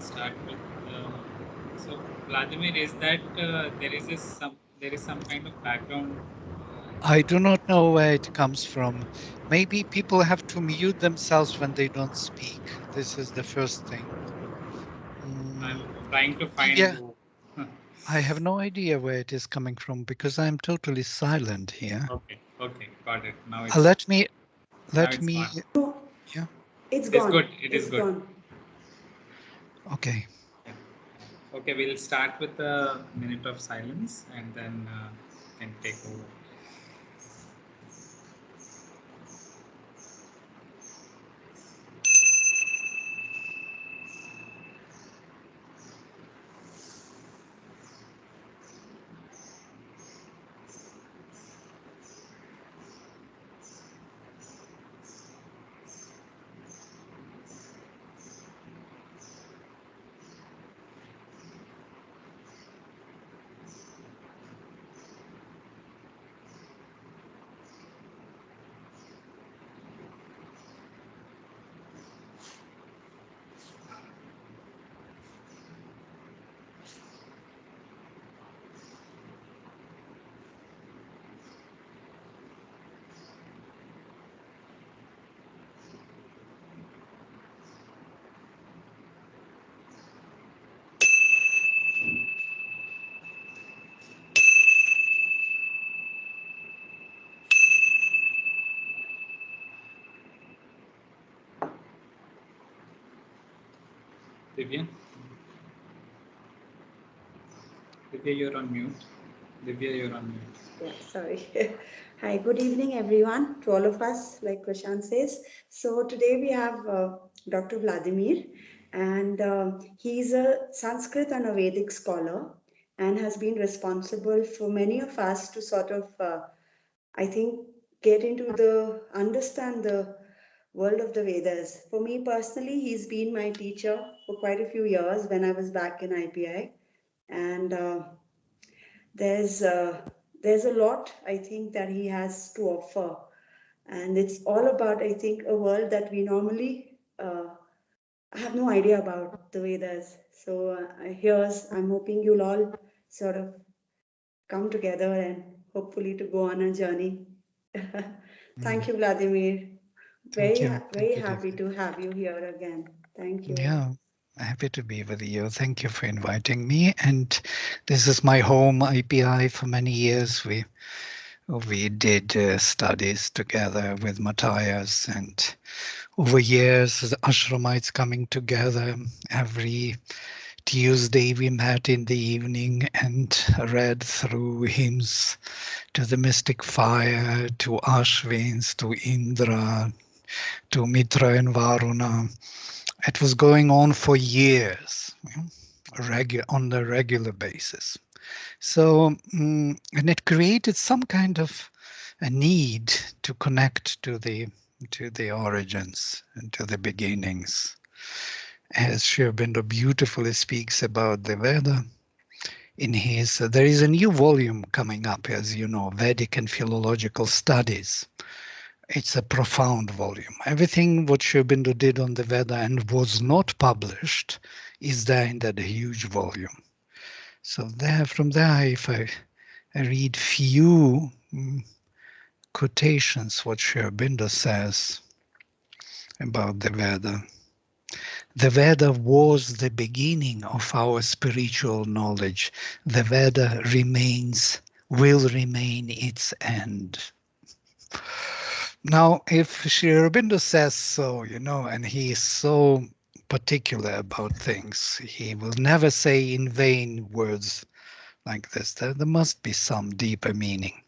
start with. So Vladimir, is that there is some kind of background? I do not know where it comes from. Maybe people have to mute themselves when they don't speak. This is the first thing. I'm trying to find. Yeah, I have no idea where it is coming from because I'm totally silent here. Okay, okay, got it. Now Uh, it's let me, now let it's me, gone. No, yeah, it's It is gone. good. It is It's good. gone. okay. Yeah. Okay, we'll start with a minute of silence and then can take over. Divya, Divya, you're on mute. Divya, you're on mute. Yeah, sorry. Hi, good evening, everyone, to all of us, like Prashant says. So, today we have Dr. Vladimir, and he's a Sanskrit and a Vedic scholar and has been responsible for many of us to sort of, I think, get into understand the world of the Vedas. For me personally, he's been my teacher for quite a few years when I was back in IPI. And there's there's a lot I think that he has to offer, and it's all about I think a world that we normally have no idea about the Vedas. So here's I'm hoping you'll all sort of come together and hopefully to go on a journey. Thank Mm, you, Vladimir. thank Very you. very Thank you, happy Divya. to have you here again. Thank you. Yeah, happy to be with you. Thank you for inviting me. And this is my home IPI for many years. We did studies together with Matthias, and over years, the Ashramites coming together every Tuesday, we met in the evening and read through hymns to the mystic fire, to Ashwins, to Indra, to Mitra and Varuna. It was going on for years, on a regular basis. So, and it created some kind of a need to connect to the origins and to the beginnings. As Sri Aurobindo beautifully speaks about the Veda in his, there is a new volume coming up, as you know, Vedic and Philological Studies. It's a profound volume. Everything what Sri Aurobindo did on the Veda and was not published is there in that huge volume. So there, from there, if I read few quotations, what Sri Aurobindo says about the Veda. The Veda was the beginning of our spiritual knowledge. The Veda will remain its end. Now, if Sri Aurobindo says so, and he is so particular about things, he will never say in vain words like this. There must be some deeper meaning.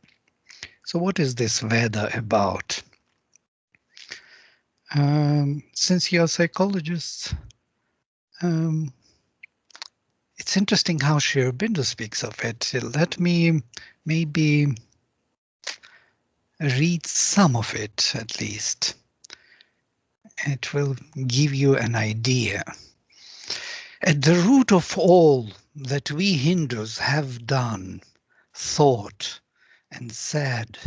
So what is this Veda about? Since you're psychologists, um, it's interesting how Sri Aurobindo speaks of it. Let me maybe read some of it at least. It will give you an idea. At the root of all that we Hindus have done, thought, and said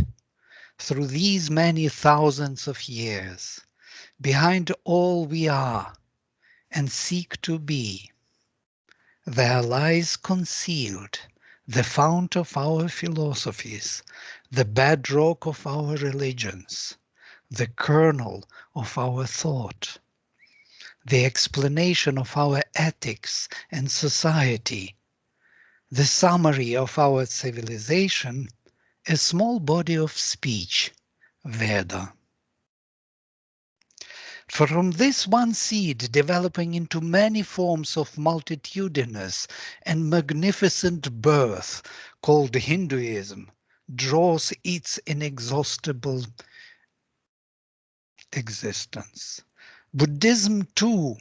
through these many thousands of years, behind all we are and seek to be, There lies concealed the fount of our philosophies, the bedrock of our religions, the kernel of our thought, the explanation of our ethics and society, the summary of our civilization, a small body of speech, Veda. From this one seed developing into many forms of multitudinous and magnificent birth called Hinduism draws its inexhaustible existence. Buddhism too,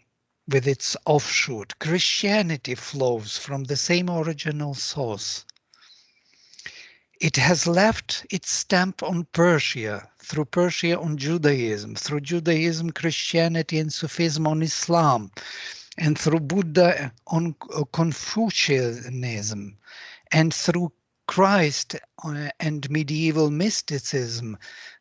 with its offshoot, Christianity flows from the same original source. It has left its stamp on Persia, through Persia on Judaism, through Judaism, Christianity, and Sufism on Islam, and through Buddha on Confucianism, and through Christ and medieval mysticism,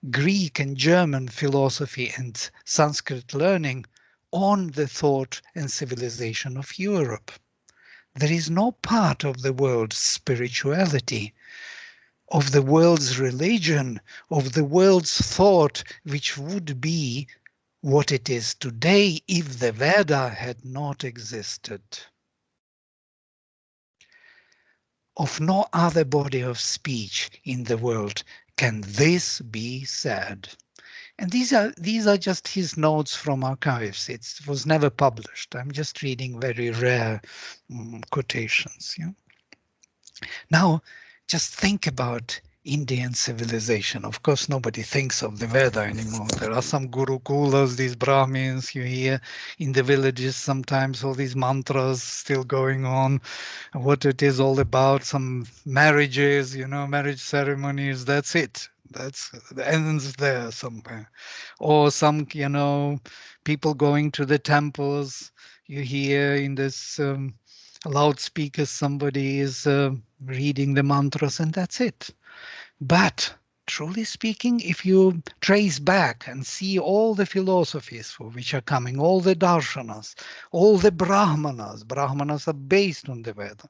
Greek and German philosophy and Sanskrit learning on the thought and civilization of Europe. There is no part of the world's spirituality, of the world's religion, of the world's thought, which would be what it is today if the Veda had not existed. Of no other body of speech in the world can this be said. And these are just his notes from archives. It was never published. I'm just reading very rare quotations. Yeah? Now, just think about Indian civilization. Of course, nobody thinks of the Veda anymore. There are some gurukulas, these Brahmins you hear in the villages sometimes, all these mantras still going on, what it is all about, some marriages, marriage ceremonies, that's it. That's the ends there somewhere. Or some, people going to the temples. You hear in this loudspeakers, somebody is reading the mantras, and that's it. But truly speaking, if you trace back and see all the philosophies for which are coming, all the darshanas, all the brahmanas are based on the Veda.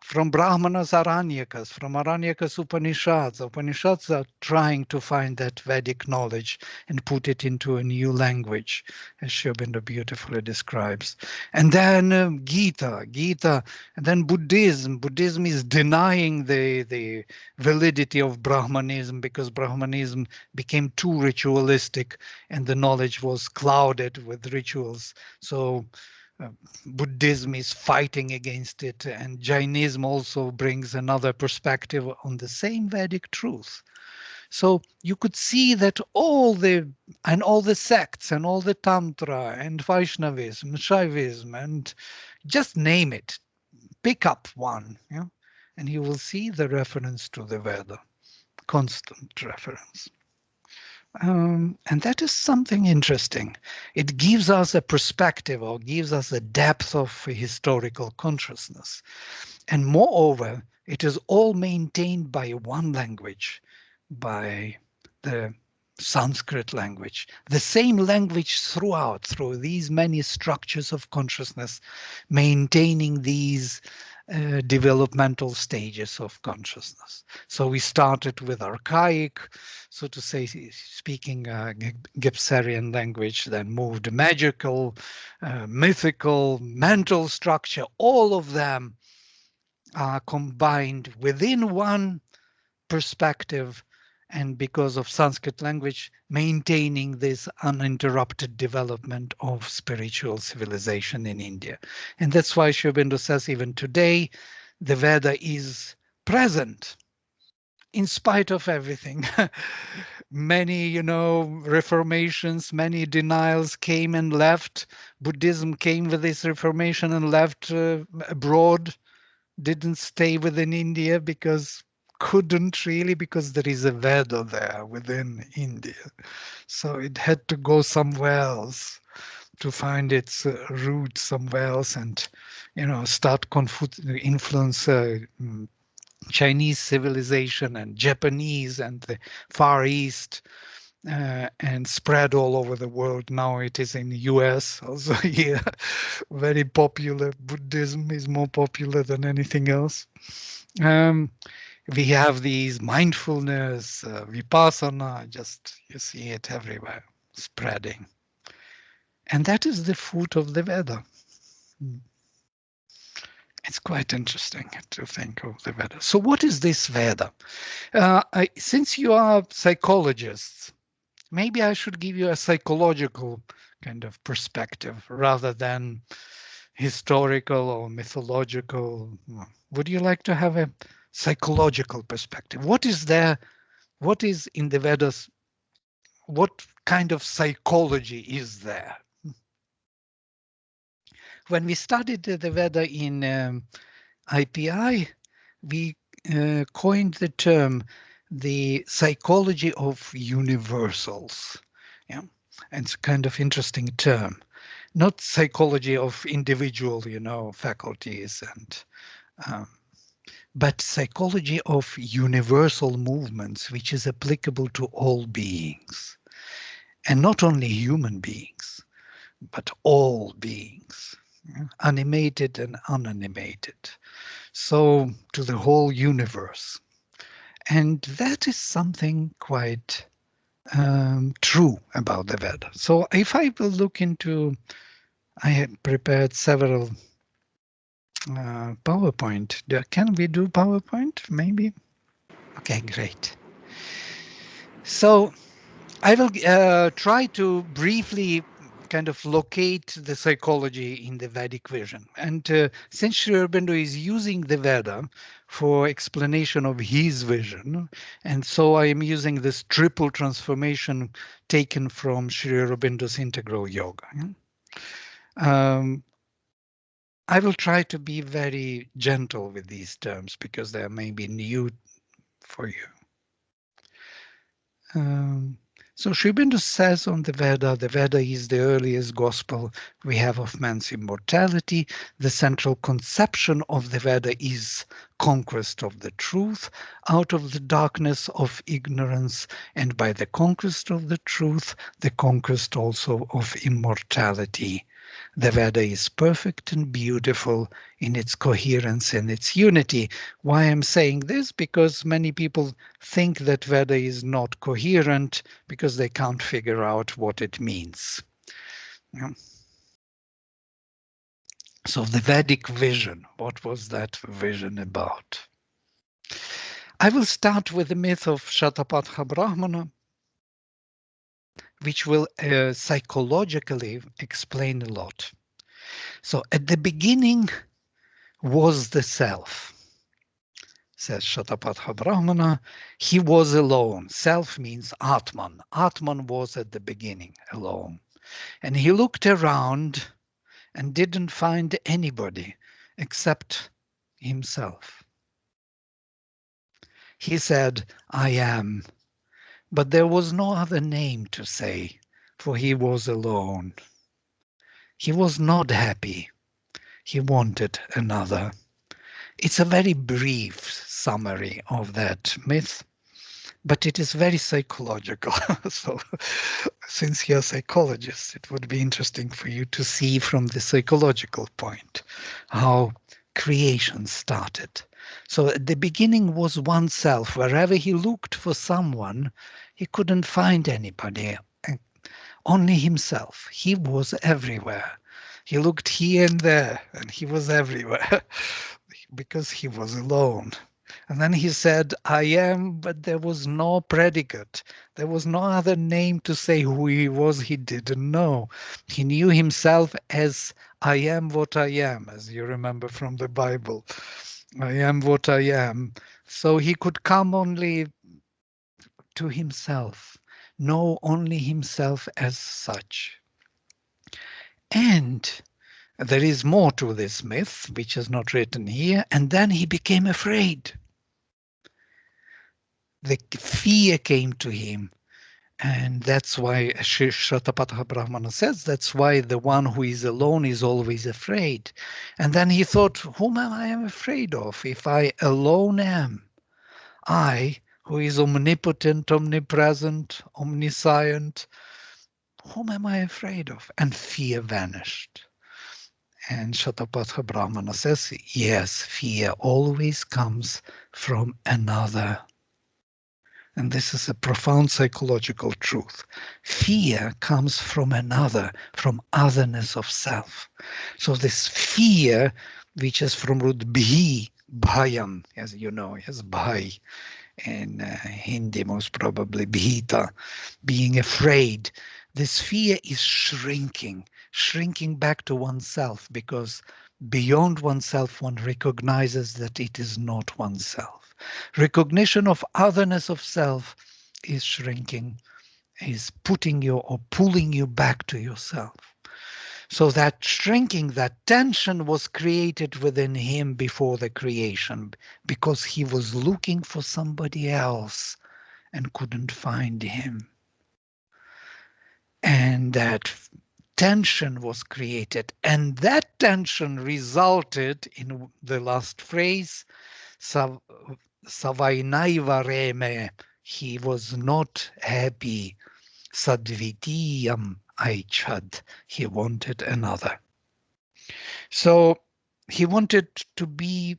From Brahmanas, Aranyakas, from Aranyakas, Upanishads. Upanishads are trying to find that Vedic knowledge and put it into a new language, as Sri Aurobindo beautifully describes. And then Gita, and then Buddhism. Buddhism is denying the validity of Brahmanism because Brahmanism became too ritualistic and the knowledge was clouded with rituals. So Buddhism is fighting against it, and Jainism also brings another perspective on the same Vedic truth. So you could see that all the sects and all the Tantra and Vaishnavism, Shaivism, and just name it, pick up one, and you will see the reference to the Veda, constant reference. And that is something interesting. It gives us a perspective or gives us a depth of historical consciousness. And moreover, it is all maintained by one language, by the Sanskrit language, the same language through these many structures of consciousness, maintaining these developmental stages of consciousness. So we started with archaic, so to say, speaking Gipsarian language, then moved magical, mythical, mental structure. All of them are combined within one perspective, and because of Sanskrit language, maintaining this uninterrupted development of spiritual civilization in India. And that's why Sri Aurobindo says even today, the Veda is present in spite of everything. Many, reformations, many denials came and left. Buddhism came with this reformation and left abroad, didn't stay within India because couldn't really, because there is a Veda there within India. So it had to go somewhere else to find its root somewhere else and, start influence Chinese civilization and Japanese and the Far East and spread all over the world. Now it is in the US also here, very popular. Buddhism is more popular than anything else. We have these mindfulness, vipassana, just you see it everywhere, spreading. And that is the fruit of the Veda. It's quite interesting to think of the Veda. So what is this Veda? Since you are psychologists, maybe I should give you a psychological kind of perspective rather than historical or mythological. Would you like to have a psychological perspective? What is there? What is in the Vedas? What kind of psychology is there? When we studied the Veda in IPI, we coined the term the psychology of universals. Yeah, and it's a kind of interesting term. Not psychology of individual, faculties and but psychology of universal movements, which is applicable to all beings, and not only human beings, but all beings, animated and unanimated. So to the whole universe. And that is something quite true about the Veda. So if I will look into, I have prepared several PowerPoint. Can we do PowerPoint? Maybe. Okay, great. So I will try to briefly kind of locate the psychology in the Vedic vision. And since Sri Aurobindo is using the Veda for explanation of his vision, and so I am using this triple transformation taken from Sri Aurobindo's Integral Yoga. I will try to be very gentle with these terms because they may be new for you. So Sri Aurobindo says on the Veda is the earliest gospel we have of man's immortality. The central conception of the Veda is conquest of the truth out of the darkness of ignorance, and by the conquest of the truth, the conquest also of immortality. The Veda is perfect and beautiful in its coherence and its unity. Why I'm saying this? Because many people think that Veda is not coherent because they can't figure out what it means. Yeah. So the Vedic vision, what was that vision about? I will start with the myth of Shatapatha Brahmana, which will psychologically explain a lot. So at the beginning was the self, says Shatapatha Brahmana. He was alone. Self means Atman. Atman was at the beginning alone. And he looked around and didn't find anybody except himself. He said, I am. But there was no other name to say, for he was alone. He was not happy. He wanted another. It's a very brief summary of that myth, but it is very psychological. So since you're a psychologist, it would be interesting for you to see from the psychological point how creation started. So at the beginning was oneself. Wherever he looked for someone, he couldn't find anybody, only himself. He was everywhere. He looked here and there, and he was everywhere because he was alone. And then he said, I am, but there was no predicate. There was no other name to say who he was. He didn't know. He knew himself as I am what I am, as you remember from the Bible. I am what I am. So he could come only to himself, know only himself as such. And there is more to this myth, which is not written here. And then he became afraid. The fear came to him. And that's why Shatapatha Brahmana says, that's why the one who is alone is always afraid. And then he thought, whom am I afraid of? If I alone am, I who is omnipotent, omnipresent, omniscient. Whom am I afraid of? And fear vanished. And Shatapatha Brahmana says, yes, fear always comes from another. And this is a profound psychological truth. Fear comes from another, from otherness of self. So this fear, which is from root bhi, bhayam, as you know, yes, bhai, in Hindi most probably bhita, being afraid. This fear is shrinking back to oneself, because beyond oneself one recognizes that it is not oneself. Recognition of otherness of self is shrinking, is putting you or pulling you back to yourself. So that shrinking, that tension was created within him before the creation, because he was looking for somebody else and couldn't find him. And that tension was created. And that tension resulted in the last phrase, Savainaiva reme. He was not happy. Sadvitiyam aichad. He wanted another. So he wanted to be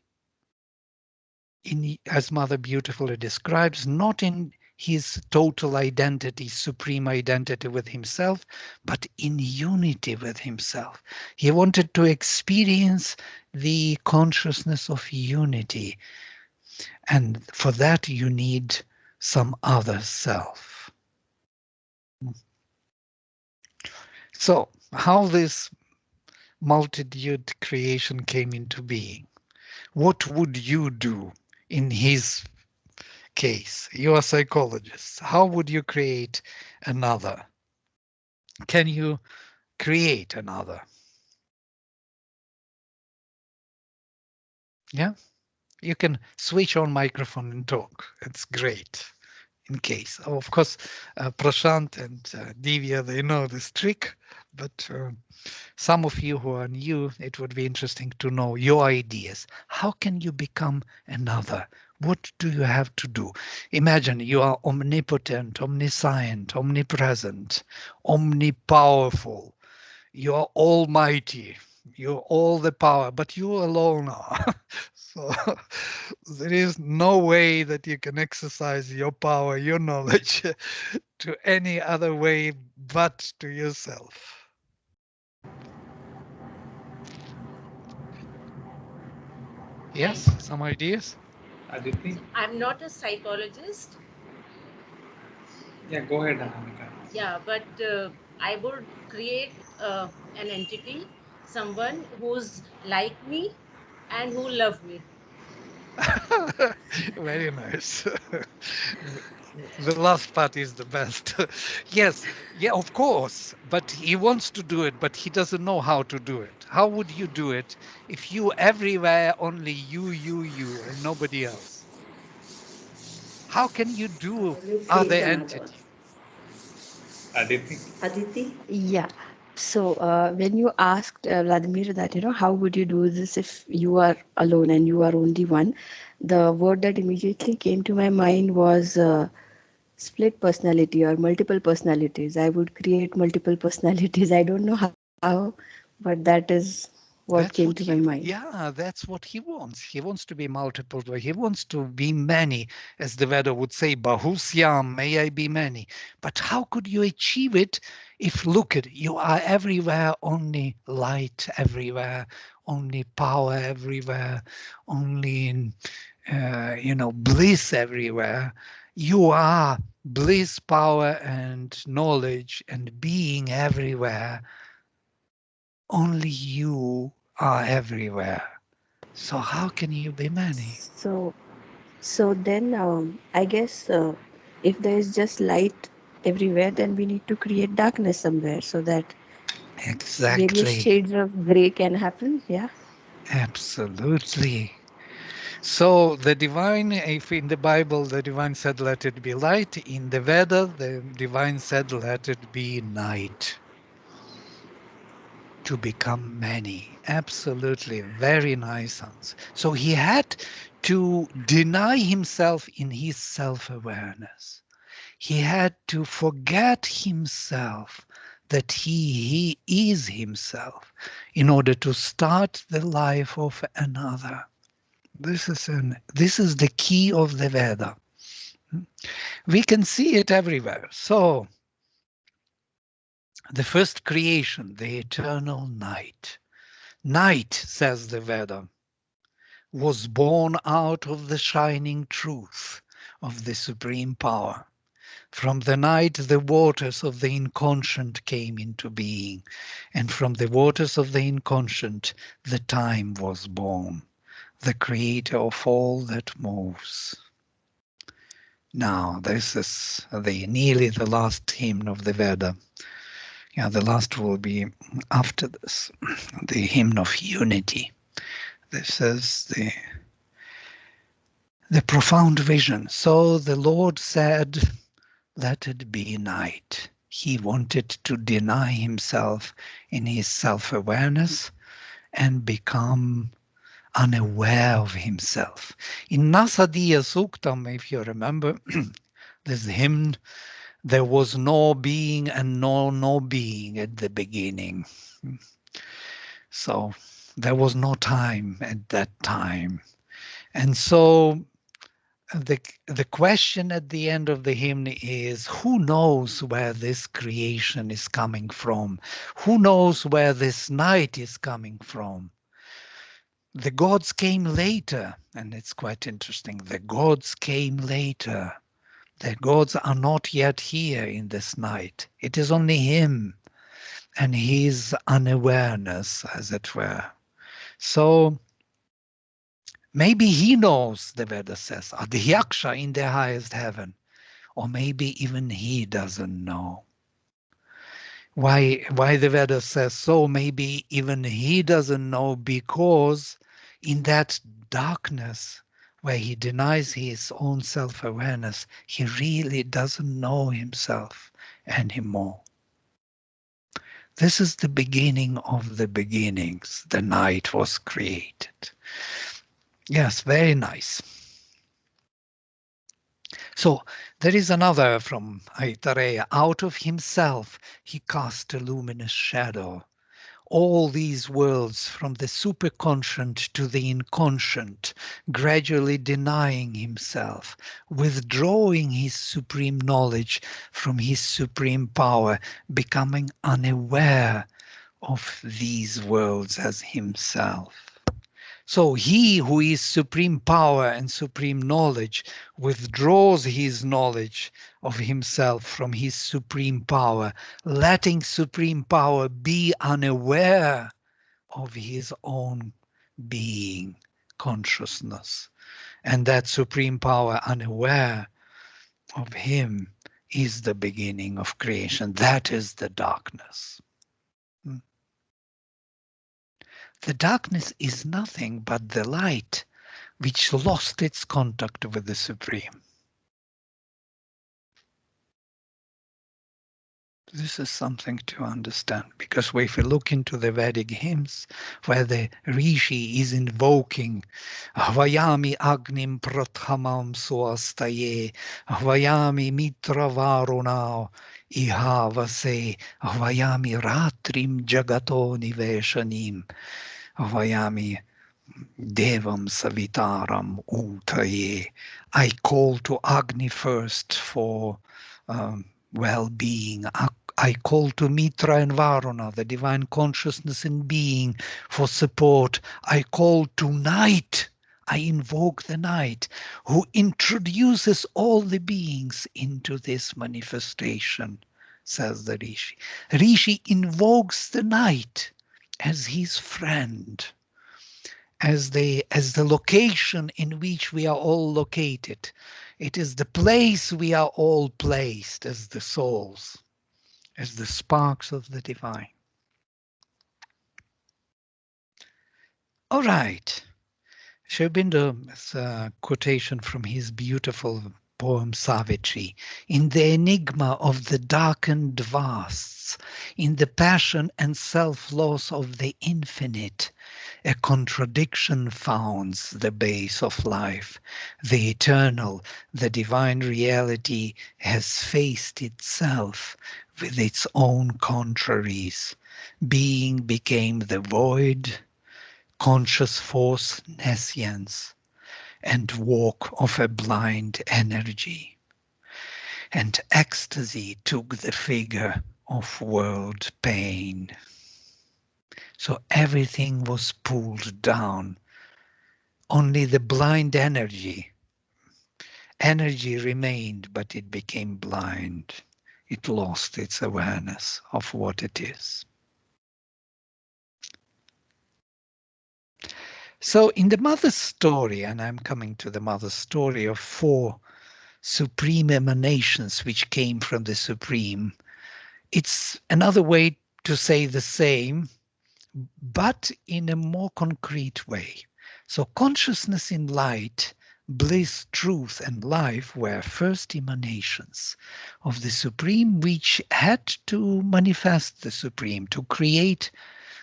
in, as Mother beautifully describes, not in his total identity, supreme identity with himself, but in unity with himself. He wanted to experience the consciousness of unity. And for that, you need some other self. So, how this multitude creation came into being? What would you do in his case? You're a psychologist. How would you create another? Can you create another? Yeah, you can switch on microphone and talk. It's great. In case, of course, Prashant and Divya, they know this trick, but some of you who are new, it would be interesting to know your ideas. How can you become another? What do you have to do? Imagine you are omnipotent, omniscient, omnipresent, omnipowerful. You are almighty. You're all the power, but you alone are. So there is no way that you can exercise your power, your knowledge to any other way but to yourself. Yes, some ideas? Aditi? I'm not a psychologist. Yeah, go ahead, Anamika. Yeah, but I would create an entity, someone who's like me and who love me. Very nice. The last part is the best. Yes, yeah, of course. But he wants to do it, but he doesn't know how to do it. How would you do it if you everywhere only you, and nobody else? How can you do How will you other create another? entity? Aditi? Aditi? Yeah. So when you asked Vladimir that, how would you do this if you are alone and you are only one, the word that immediately came to my mind was split personality or multiple personalities. I would create multiple personalities. I don't know how, but that is what came That's to what my mind. that's what he wants. He wants to be multiple. He wants to be many, as the Veda would say, Bahusyam, may I be many. But how could you achieve it if, look at, you are everywhere, only light everywhere, only power everywhere, only bliss everywhere. You are bliss, power, and knowledge and being everywhere. Only you are everywhere. So how can you be many? So then I guess if there is just light everywhere, then we need to create darkness somewhere so that various Exactly. shades of gray can happen. Yeah. Absolutely. So the divine, if in the Bible the divine said, let it be light, in the Veda, the divine said, let it be night. to become many. Absolutely, very nice answer. So he had to deny himself in his self-awareness. He had to forget himself, that he is himself, in order to start the life of another. This is the key of the Veda. We can see it everywhere. So the first creation, the eternal night. Night, says the Veda, was born out of the shining truth of the supreme power. From the night, the waters of the inconscient came into being, and from the waters of the inconscient, the time was born, the creator of all that moves. Now, this is nearly the last hymn of the Veda. Yeah, the last will be after this, the hymn of unity. This is the profound vision. So the Lord said, let it be night. He wanted to deny himself in his self-awareness and become unaware of himself. In Nasadiya Suktam, if you remember, this hymn, there was no being and no being at the beginning. So there was no time at that time. And so the question at the end of the hymn is, who knows where this creation is coming from? Who knows where this night is coming from? The gods came later, and it's quite interesting. The gods came later. The gods are not yet here in this night. It is only him and his unawareness, as it were. So maybe he knows, the Veda says, Adhyaksha in the highest heaven, or maybe even he doesn't know. Why the Veda says so? Maybe even he doesn't know, because in that darkness where he denies his own self-awareness, he really doesn't know himself anymore. This is the beginning of the beginnings. The night was created. Yes, very nice. So there is another from Aitareya. Out of himself he cast a luminous shadow. All these worlds, from the superconscient to the inconscient, gradually denying himself, withdrawing his supreme knowledge from his supreme power, becoming unaware of these worlds as himself. So he who is supreme power and supreme knowledge withdraws his knowledge of himself from his supreme power, letting supreme power be unaware of his own being, consciousness. And that supreme power unaware of him is the beginning of creation. That is the darkness. The darkness is nothing but the light which lost its contact with the Supreme. This is something to understand, because if we look into the Vedic hymns where the Rishi is invoking Hvayami Agnim Prathamam Suastaye, Hvayami Mitra Varuna Ihavase, Hvayami Ratrim Jagato Niveshanim, Hvayami Devam Savitaram Utaye. I call to Agni first for well-being. I call to Mitra and Varuna, the divine consciousness and being, for support. I call to night. I invoke the night, who introduces all the beings into this manifestation, says the Rishi. Rishi invokes the night as his friend, as the location in which we are all located. It is the place we are all placed as the souls, as the sparks of the divine. All right. Sri Aurobindo is a quotation from his beautiful poem Savitri, in the enigma of the darkened vasts, in the passion and self-loss of the infinite, a contradiction founds the base of life. The eternal, the divine reality has faced itself with its own contraries. Being became the void, conscious force nescience, and walk of a blind energy. And ecstasy took the figure of world pain. So everything was pulled down. Only the blind energy remained, but it became blind. It lost its awareness of what it is. So in the mother's story, and I'm coming to the mother's story of 4 supreme emanations which came from the Supreme, it's another way to say the same, but in a more concrete way. So consciousness in light, bliss, truth, and life were first emanations of the Supreme, which had to manifest the Supreme, to create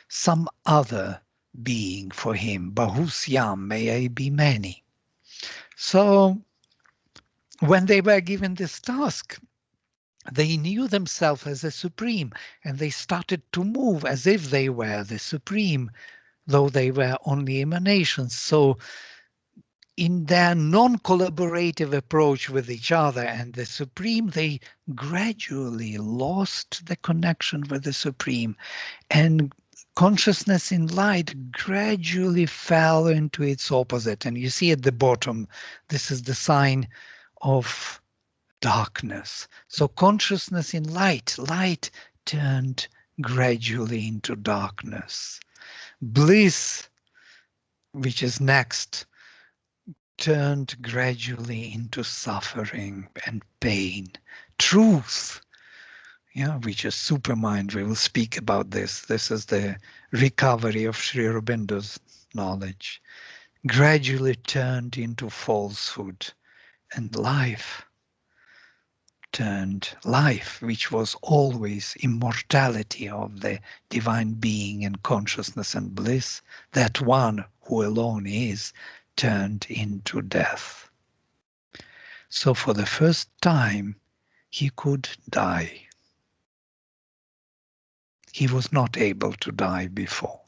some other being for him. Bahusyam, may I be many. So when they were given this task, they knew themselves as a Supreme, and they started to move as if they were the Supreme, though they were only emanations. So in their non-collaborative approach with each other and the Supreme, they gradually lost the connection with the Supreme, and consciousness in light gradually fell into its opposite. And you see at the bottom, this is the sign of darkness. So consciousness in light turned gradually into darkness. Bliss, which is next, turned gradually into suffering and pain. Truth, which is supermind, we will speak about this. This is the recovery of Sri Aurobindo's knowledge. Gradually turned into falsehood, and life, which was always immortality of the divine being and consciousness and bliss, that one who alone is, turned into death. So for the first time, he could die. He was not able to die before.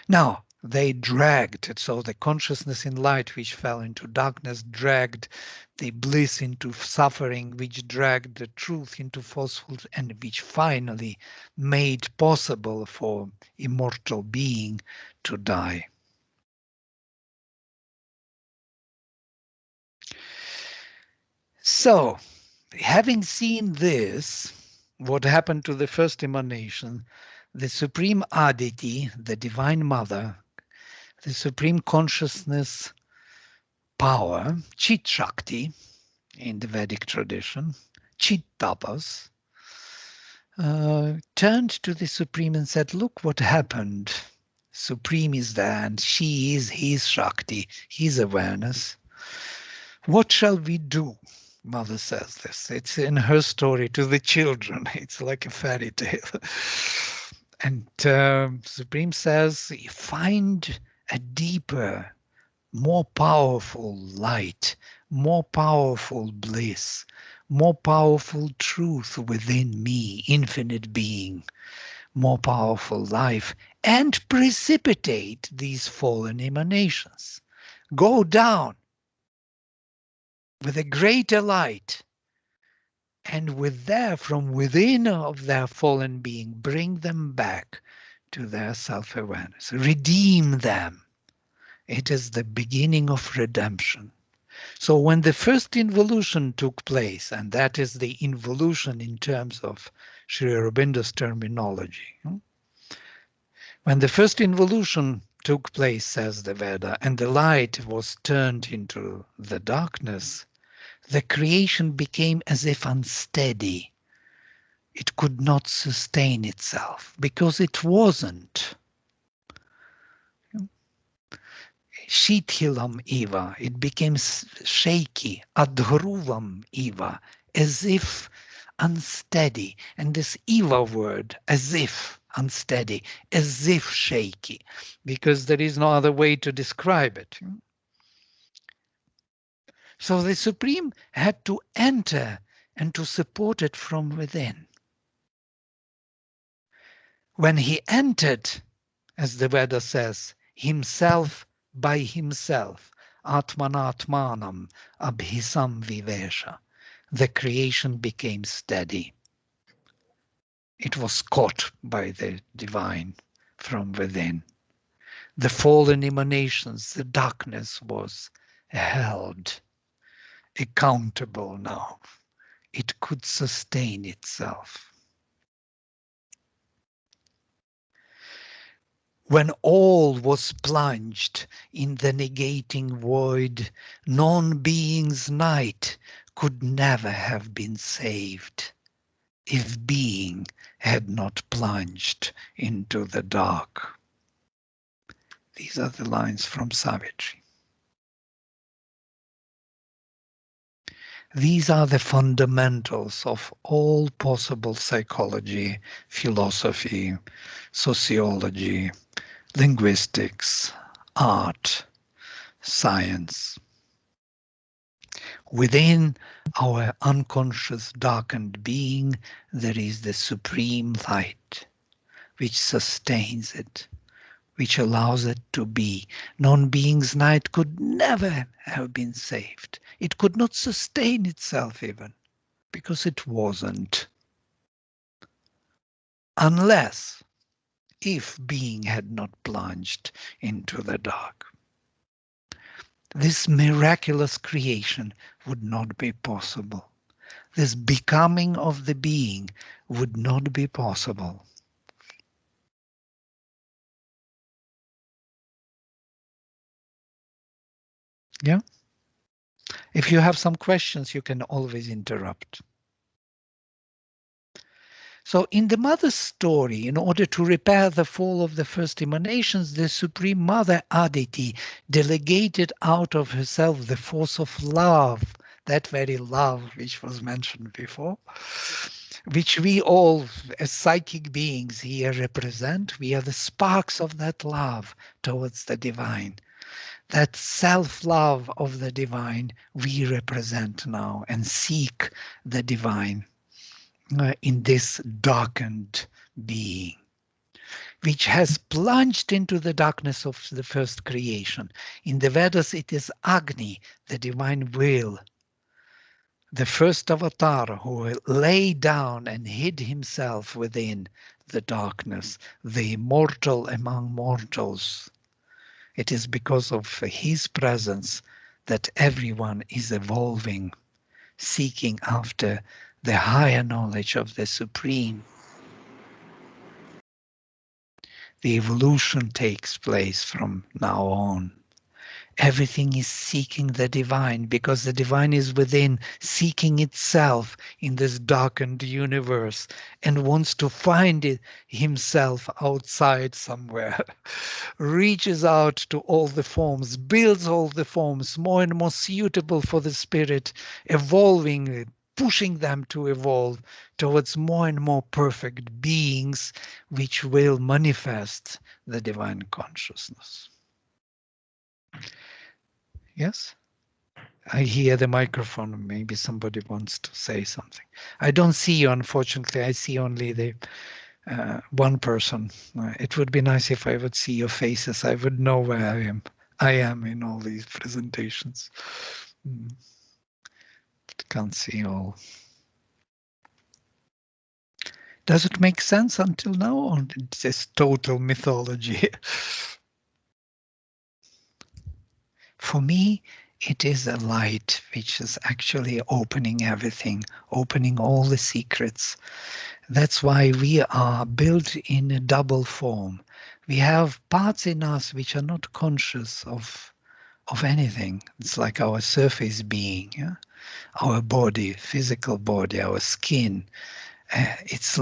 Now, they dragged, so the consciousness in light which fell into darkness dragged the bliss into suffering, which dragged the truth into falsehood, and which finally made possible for immortal being to die. So, having seen this, what happened to the first emanation, the Supreme Aditi, the Divine Mother, the Supreme Consciousness power, Chit Shakti in the Vedic tradition, Chit Tapas, turned to the Supreme and said, look what happened. Supreme is there and she is his Shakti, his awareness. What shall we do? Mother says this. It's in her story to the children. It's like a fairy tale. And Supreme says, find a deeper, more powerful light, more powerful bliss, more powerful truth within me, infinite being, more powerful life, and precipitate these fallen emanations. Go down with a greater light, and with there, from within of their fallen being, bring them back to their self-awareness. Redeem them. It is the beginning of redemption. So when the first involution took place, and that is the involution in terms of Sri Aurobindo's terminology, when the first involution took place, says the Veda, and the light was turned into the darkness, the creation became as if unsteady. It could not sustain itself because it wasn't. Shithilam eva, it became shaky, adhruvam eva, as if unsteady. And this eva word, as if unsteady, as if shaky, because there is no other way to describe it. So the Supreme had to enter and to support it from within. When he entered, as the Veda says, himself by himself, Atmanatmanam Abhisam Vivesha, the creation became steady. It was caught by the divine from within. The fallen emanations, the darkness was held accountable now. It could sustain itself. When all was plunged in the negating void, non-being's night could never have been saved if being had not plunged into the dark. These are the lines from Savitri. These are the fundamentals of all possible psychology, philosophy, sociology, linguistics, art, science. Within our unconscious darkened being, there is the supreme light, which sustains it, which allows it to be. Non-being's night could never have been saved. It could not sustain itself even, because it wasn't. Unless, if being had not plunged into the dark. This miraculous creation would not be possible. This becoming of the being would not be possible. Yeah? If you have some questions, you can always interrupt. So in the mother's story, in order to repair the fall of the first emanations, the Supreme Mother Aditi delegated out of herself the force of love, that very love which was mentioned before, which we all as psychic beings here represent. We are the sparks of that love towards the divine. That self-love of the divine we represent now and seek the divine in this darkened being, which has plunged into the darkness of the first creation. In the Vedas, it is Agni, the divine will, the first avatar who lay down and hid himself within the darkness, the immortal among mortals. It is because of his presence that everyone is evolving, seeking after the higher knowledge of the Supreme. The evolution takes place from now on. Everything is seeking the divine because the divine is within, seeking itself in this darkened universe and wants to find it himself outside somewhere. Reaches out to all the forms, builds all the forms more and more suitable for the spirit, evolving, pushing them to evolve towards more and more perfect beings which will manifest the divine consciousness. Yes? I hear the microphone. Maybe somebody wants to say something. I don't see you, unfortunately. I see only the one person. It would be nice if I would see your faces. I would know where I am. I am in all these presentations. Can't see all. Does it make sense until now, or it's just total mythology? For me, it is a light which is actually opening everything, opening all the secrets. That's why we are built in a double form. We have parts in us which are not conscious of anything. It's like our surface being, yeah? Our body, physical body, our skin. It's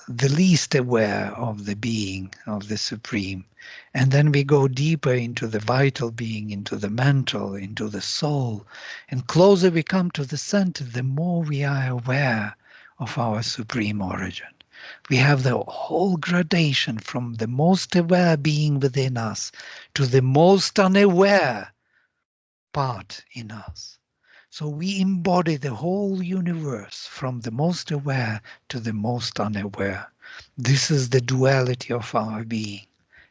the least aware of the being, of the Supreme. And then we go deeper into the vital being, into the mental, into the soul. And closer we come to the center, the more we are aware of our Supreme origin. We have the whole gradation from the most aware being within us to the most unaware part in us. So we embody the whole universe from the most aware to the most unaware. This is the duality of our being.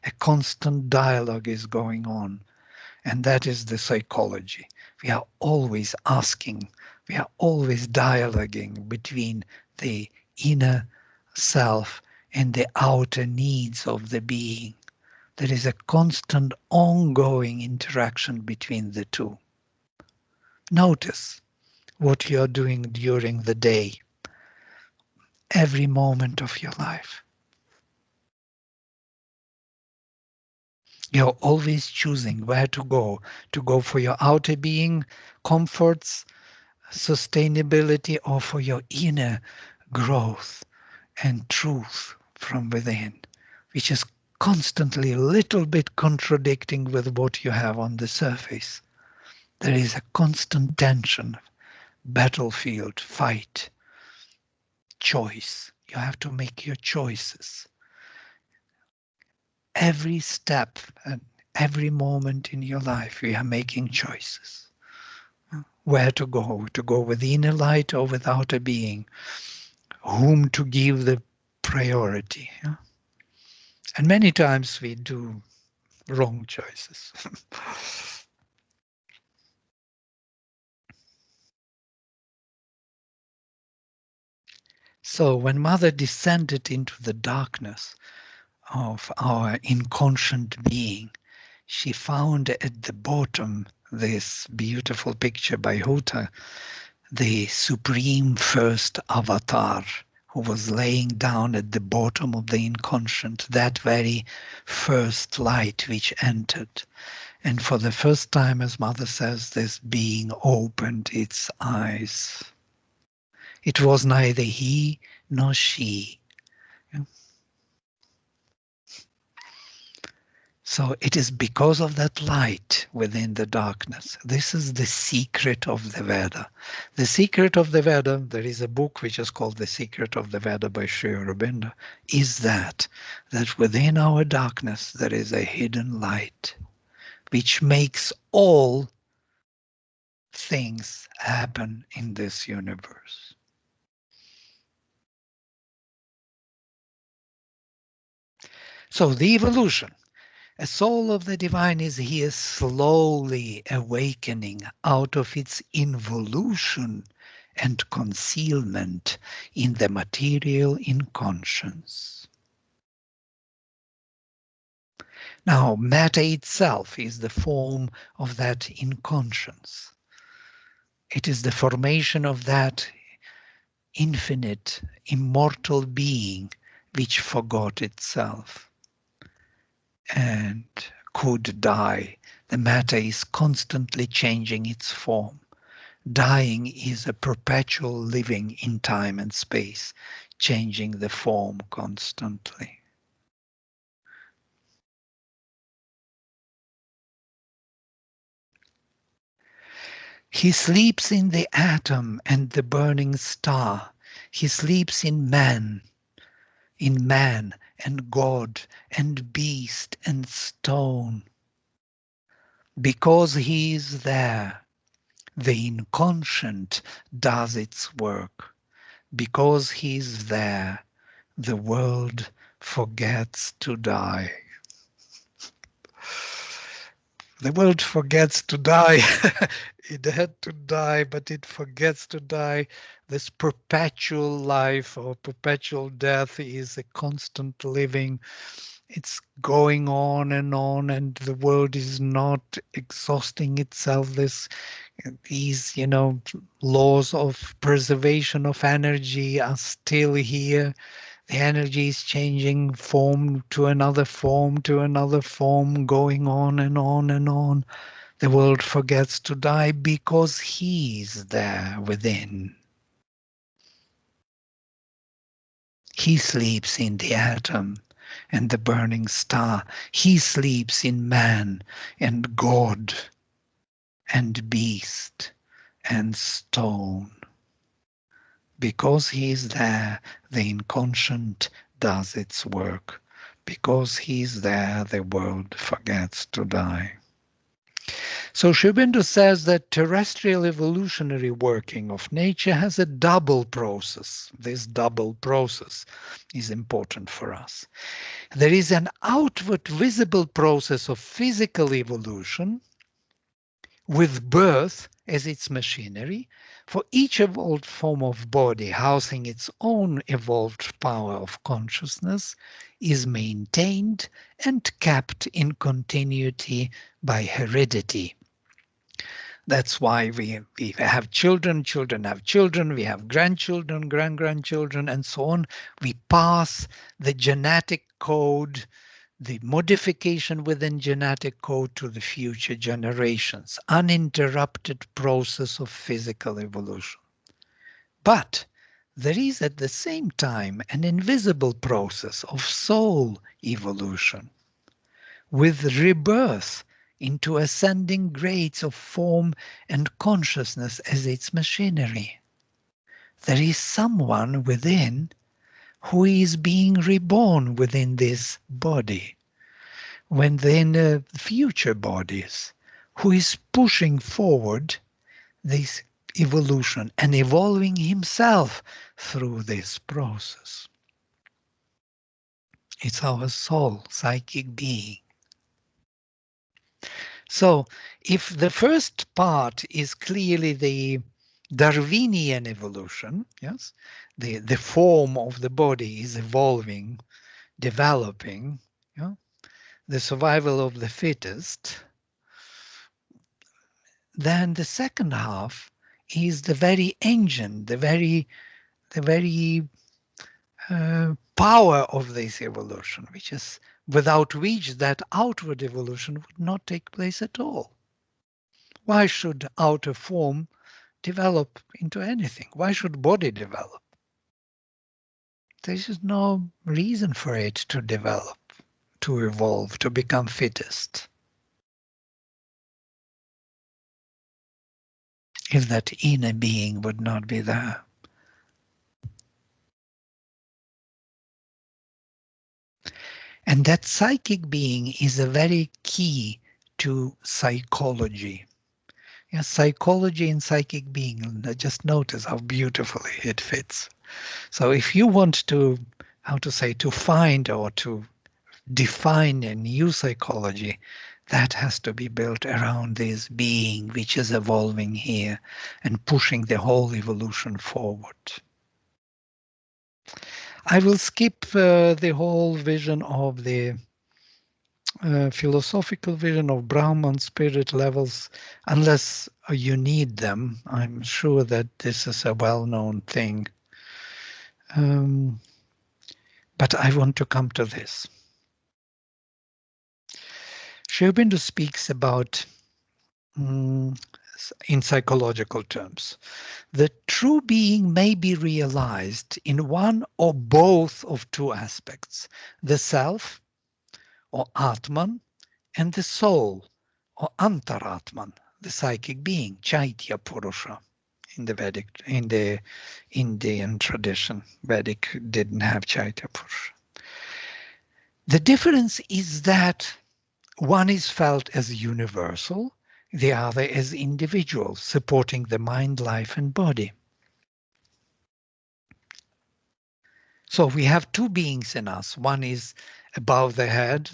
A constant dialogue is going on, and that is the psychology. We are always asking, we are always dialoguing between the inner self and the outer needs of the being. There is a constant ongoing interaction between the two. Notice what you are doing during the day, every moment of your life. You're always choosing where to go for your outer being, comforts, sustainability, or for your inner growth and truth from within, which is constantly a little bit contradicting with what you have on the surface. There is a constant tension, battlefield, fight, choice. You have to make your choices. Every step and every moment in your life, you are making choices. Where to go with inner light or with outer being, whom to give the priority. Yeah? And many times we do wrong choices. So when Mother descended into the darkness of our inconscient being, she found at the bottom this beautiful picture by Hota, the supreme first avatar who was laying down at the bottom of the inconscient, that very first light which entered. And for the first time, as Mother says, this being opened its eyes. It was neither he nor she. So it is because of that light within the darkness. This is the secret of the Veda. The secret of the Veda, there is a book which is called The Secret of the Veda by Sri Aurobindo, is that within our darkness there is a hidden light which makes all things happen in this universe. So the evolution. A soul of the divine is here slowly awakening out of its involution and concealment in the material inconscience. Now, matter itself is the form of that inconscience. It is the formation of that infinite, immortal being which forgot itself and could die. The matter is constantly changing its form. Dying is a perpetual living in time and space, changing the form constantly. He sleeps in the atom and the burning star. He sleeps in man and God and beast and stone. Because he is there, the inconscient does its work. Because he is there, the world forgets to die. The world forgets to die. It had to die, but it forgets to die. This perpetual life or perpetual death is a constant living. It's going on, and the world is not exhausting itself. These, laws of preservation of energy are still here. The energy is changing form to another form to another form, going on and on and on. The world forgets to die because he's there within. He sleeps in the atom and the burning star. He sleeps in man and God and beast and stone. Because he is there, the inconscient does its work. Because he is there, the world forgets to die. So Sri Aurobindo says that terrestrial evolutionary working of nature has a double process. This double process is important for us. There is an outward visible process of physical evolution with birth as its machinery. For each evolved form of body housing its own evolved power of consciousness is maintained and kept in continuity by heredity. That's why we have children, children have children, we have grandchildren, grandchildren, and so on. We pass the genetic code, the modification within genetic code to the future generations, uninterrupted process of physical evolution. But there is at the same time an invisible process of soul evolution with rebirth into ascending grades of form and consciousness as its machinery. There is someone within who is being reborn within this body, within future bodies, who is pushing forward this evolution and evolving himself through this process. It's our soul, psychic being. So if the first part is clearly the Darwinian evolution, yes, the form of the body is evolving, developing, yeah, the survival of the fittest, then the second half is the very engine, the very power of this evolution, which is without which that outward evolution would not take place at all. Why should outer form develop into anything? Why should body develop? There is no reason for it to develop, to evolve, to become fittest. If that inner being would not be there. And that psychic being is a very key to psychology. Yes, psychology and psychic being, just notice how beautifully it fits. So if you want to, how to say, to find or to define a new psychology, that has to be built around this being which is evolving here and pushing the whole evolution forward. I will skip the whole vision of the philosophical vision of Brahman spirit levels unless you need them. I'm sure that this is a well-known thing. But I want to come to this. Sri Aurobindo speaks about, in psychological terms, the true being may be realized in one or both of two aspects, the self or Atman and the soul or Antaratman, the psychic being, Chaitya Purusha. In the Vedic, in the Indian tradition, Vedic didn't have Chaitya Purusha. The difference is that one is felt as universal, the other as individual, supporting the mind, life, and body. So we have two beings in us. One is above the head,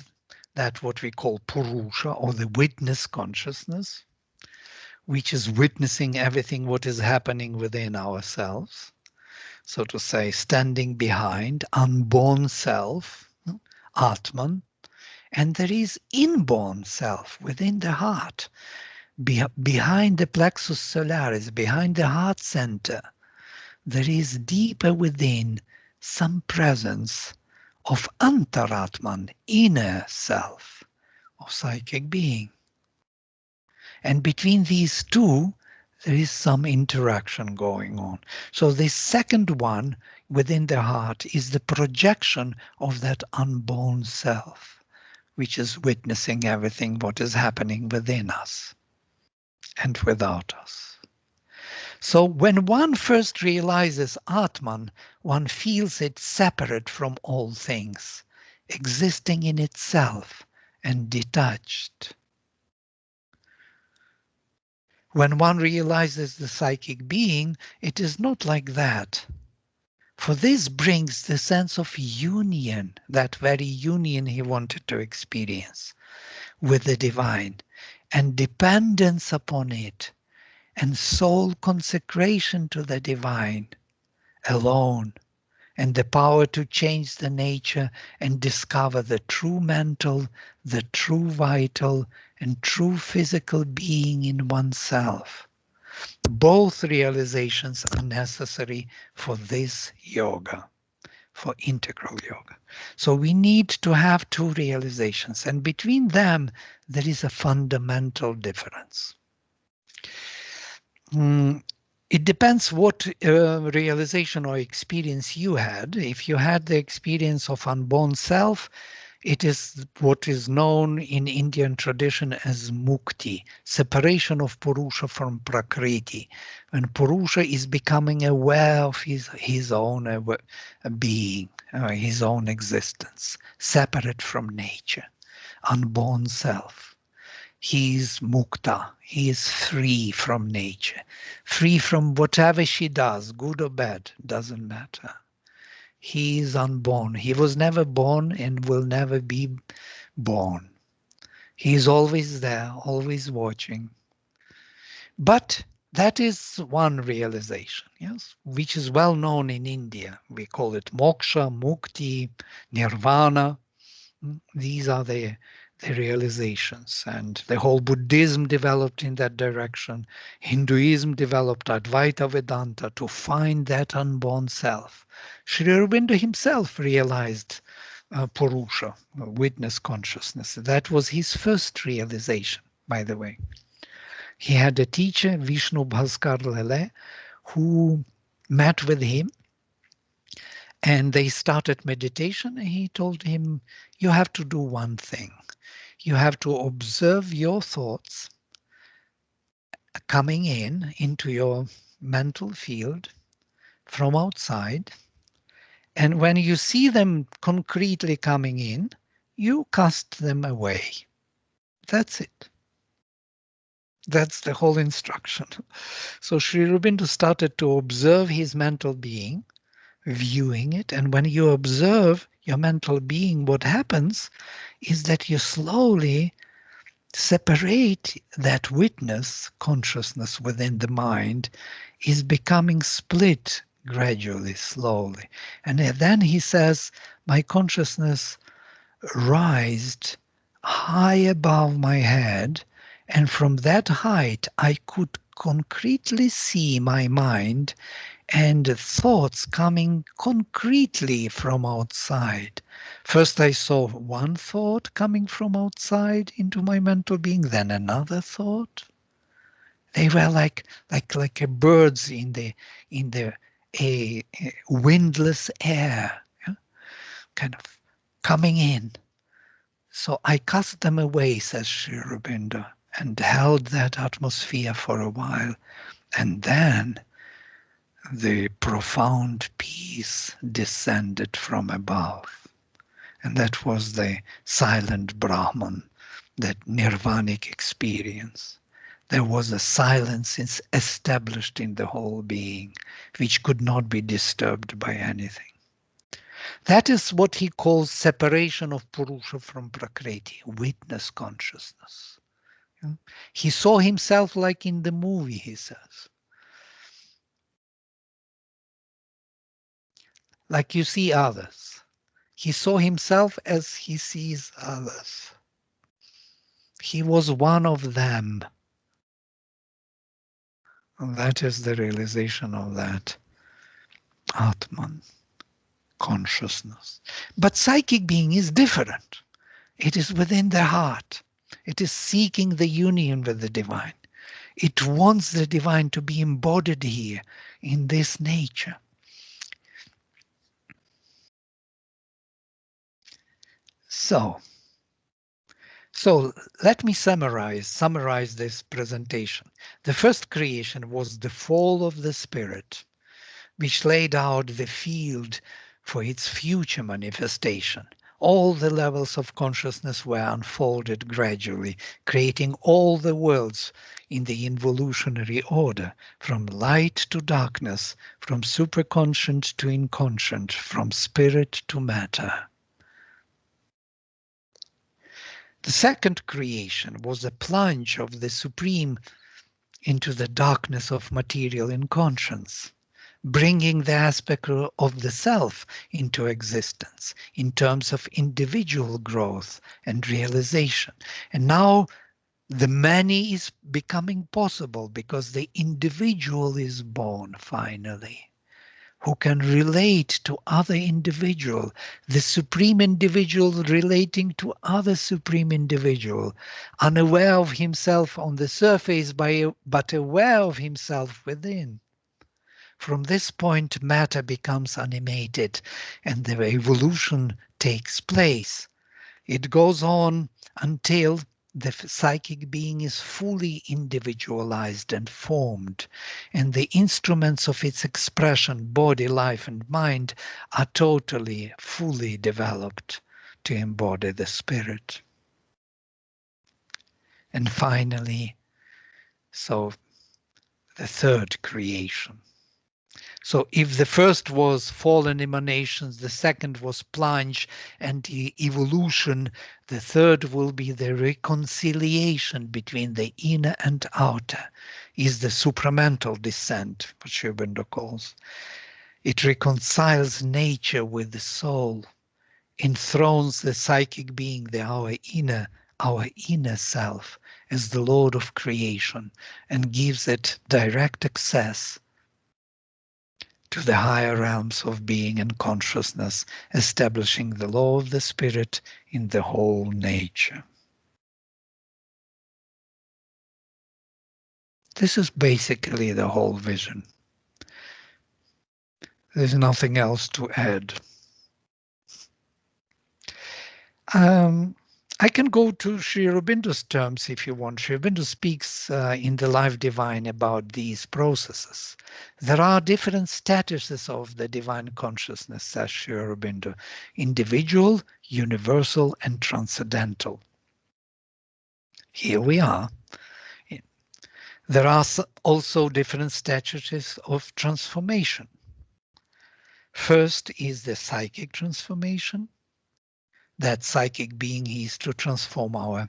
that what we call Purusha, or the witness consciousness, which is witnessing everything what is happening within ourselves. So to say, standing behind, unborn self, Atman, and there is inborn self within the heart, behind the plexus solaris, behind the heart center. There is deeper within some presence of Antaratman, inner self, or psychic being. And between these two, There is some interaction going on. So the second one within the heart is the projection of that unborn self, which is witnessing everything what is happening within us and without us. So when one first realizes Atman, one feels it separate from all things, existing in itself and detached. When one realizes the psychic being, it is not like that. For this brings the sense of union, that very union he wanted to experience with the divine, and dependence upon it, and soul consecration to the divine alone, and the power to change the nature and discover the true mental, the true vital, and true physical being in oneself. Both realizations are necessary for this yoga, for integral yoga. So we need to have two realizations, and between them there is a fundamental difference. It depends what realization or experience you had. If you had the experience of unborn self, it is what is known in Indian tradition as mukti, separation of Purusha from Prakriti. When Purusha is becoming aware of his own being, his own existence, separate from nature, unborn self. He is mukta, he is free from nature, free from whatever she does, good or bad, doesn't matter. He is unborn. He was never born and will never be born. He is always there, always watching. But that is one realization, yes, which is well known in India. We call it moksha, mukti, nirvana. These are the realizations, and the whole Buddhism developed in that direction. Hinduism developed Advaita Vedanta to find that unborn self. Sri Aurobindo himself realized Purusha, witness consciousness. That was his first realization, by the way. He had a teacher, Vishnu Bhaskar Lele, who met with him, and they started meditation. And he told him, you have to do one thing. You have to observe your thoughts coming into your mental field from outside. And when you see them concretely coming in, you cast them away. That's it. That's the whole instruction. So Sri Aurobindo started to observe his mental being, viewing it. And when you observe your mental being, what happens is that you slowly separate that witness consciousness within the mind is becoming split gradually, slowly. And then he says, my consciousness rised high above my head, and from that height I could concretely see my mind and thoughts coming concretely from outside. First I saw one thought coming from outside into my mental being, then another thought. They were like birds in the a windless air, yeah? Kind of coming in. So I cast them away, says Sri Aurobindo, and held that atmosphere for a while. And then the profound peace descended from above. And that was the silent Brahman, that nirvanic experience. There was a silence established in the whole being, which could not be disturbed by anything. That is what he calls separation of Purusha from Prakriti, witness consciousness. He saw himself like in the movie, he says. Like you see others. He saw himself as he sees others. He was one of them. And that is the realization of that Atman, consciousness. But psychic being is different. It is within the heart. It is seeking the union with the divine. It wants the divine to be embodied here in this nature. So let me summarize this presentation. The first creation was the fall of the spirit, which laid out the field for its future manifestation. All the levels of consciousness were unfolded gradually, creating all the worlds in the involutionary order, from light to darkness, from superconscient to inconscient, from spirit to matter. The second creation was a plunge of the Supreme into the darkness of material inconscience, bringing the aspect of the self into existence in terms of individual growth and realization. And now the many is becoming possible because the individual is born finally, who can relate to other individual, the supreme individual relating to other supreme individual, unaware of himself on the surface but aware of himself within. From this point, matter becomes animated and the evolution takes place. It goes on until the psychic being is fully individualized and formed, and the instruments of its expression, body, life, and mind, are totally, fully developed to embody the spirit. And finally, so the third creation. So if the first was fallen emanations, the second was plunge and the evolution, the third will be the reconciliation between the inner and outer, is the supramental descent, what Sri Aurobindo calls. It reconciles nature with the soul, enthrones the psychic being, our inner self, as the Lord of creation, and gives it direct access to the higher realms of being and consciousness, establishing the law of the spirit in the whole nature. This is basically the whole vision. There's nothing else to add. I can go to Sri Aurobindo's terms if you want. Sri Aurobindo speaks in the Life Divine about these processes. There are different statuses of the divine consciousness, says Sri Aurobindo: individual, universal, and transcendental. Here we are. There are also different statuses of transformation. First is the psychic transformation. That psychic being is to transform our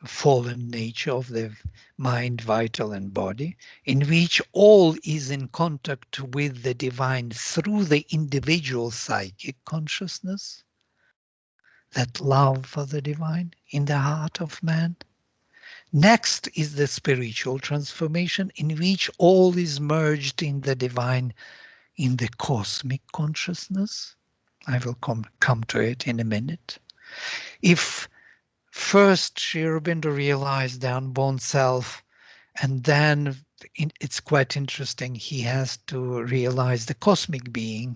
fallen nature of the mind, vital, and body, in which all is in contact with the divine through the individual psychic consciousness, that love for the divine in the heart of man. Next is the spiritual transformation, in which all is merged in the divine, in the cosmic consciousness. I will come to it in a minute. If first Sri Aurobindo realized the unborn self, and then it's quite interesting, he has to realize the cosmic being.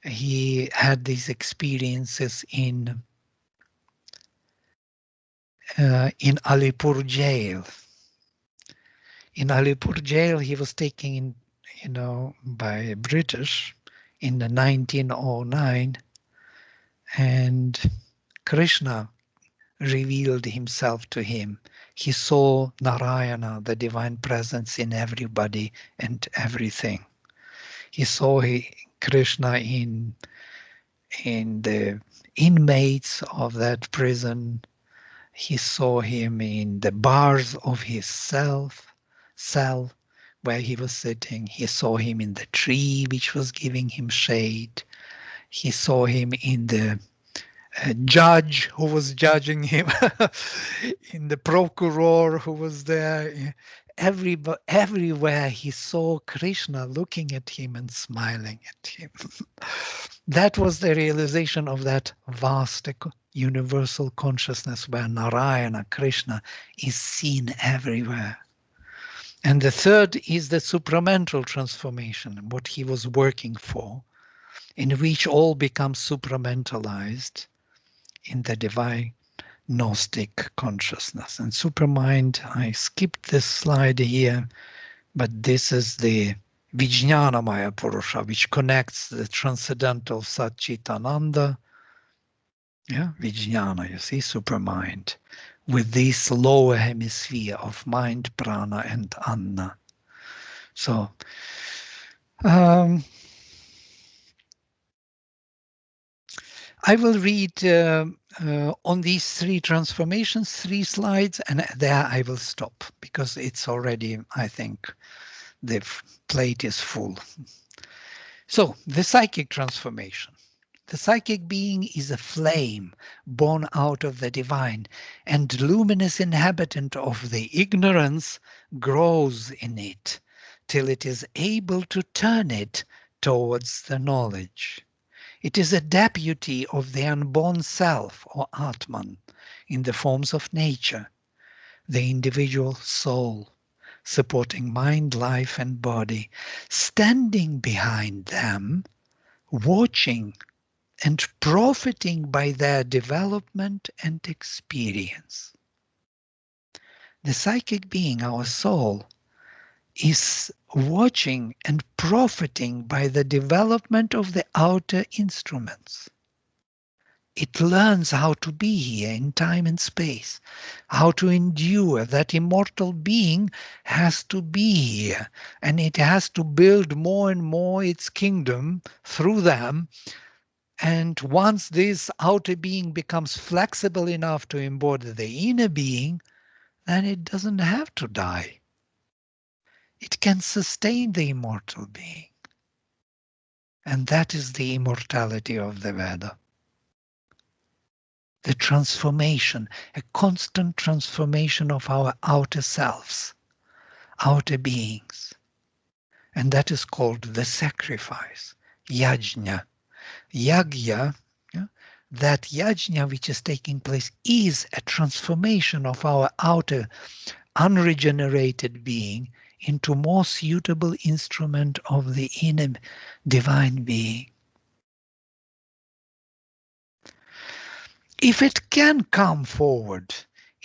He had these experiences in Alipur jail. In Alipur jail, he was taken in, by British in the 1909, and Krishna revealed himself to him. He saw Narayana, the divine presence in everybody and everything. He saw Krishna in the inmates of that prison. He saw him in the bars of his cell where he was sitting. He saw him in the tree which was giving him shade. He saw him in the judge who was judging him, in the procureur who was there. Everywhere he saw Krishna looking at him and smiling at him. That was the realization of that vast universal consciousness where Narayana, Krishna, is seen everywhere. And the third is the supramental transformation, what he was working for, in which all becomes supramentalized in the divine Gnostic consciousness. And supermind, I skipped this slide here, but this is the Vijnanamaya Purusha, which connects the transcendental Satchitananda, yeah, Vijnana, you see, supermind, with this lower hemisphere of mind, prana, and anna. So, I will read on these three transformations, 3 slides, and there I will stop because it's already, I think, the plate is full. So, the psychic transformation. The psychic being is a flame born out of the divine, and luminous inhabitant of the ignorance grows in it till it is able to turn it towards the knowledge. It is a deputy of the unborn self or Atman in the forms of nature, the individual soul, supporting mind, life, and body, standing behind them, watching and profiting by their development and experience. The psychic being, our soul, is watching and profiting by the development of the outer instruments. It learns how to be here in time and space, how to endure. That immortal being has to be here, and it has to build more and more its kingdom through them. And once this outer being becomes flexible enough to embody the inner being, then it doesn't have to die. It can sustain the immortal being. And that is the immortality of the Veda. The transformation, a constant transformation of our outer selves, outer beings. And that is called the sacrifice, yajna. Yagya, yeah, that yajna which is taking place is a transformation of our outer unregenerated being into more suitable instrument of the inner divine being. If it can come forward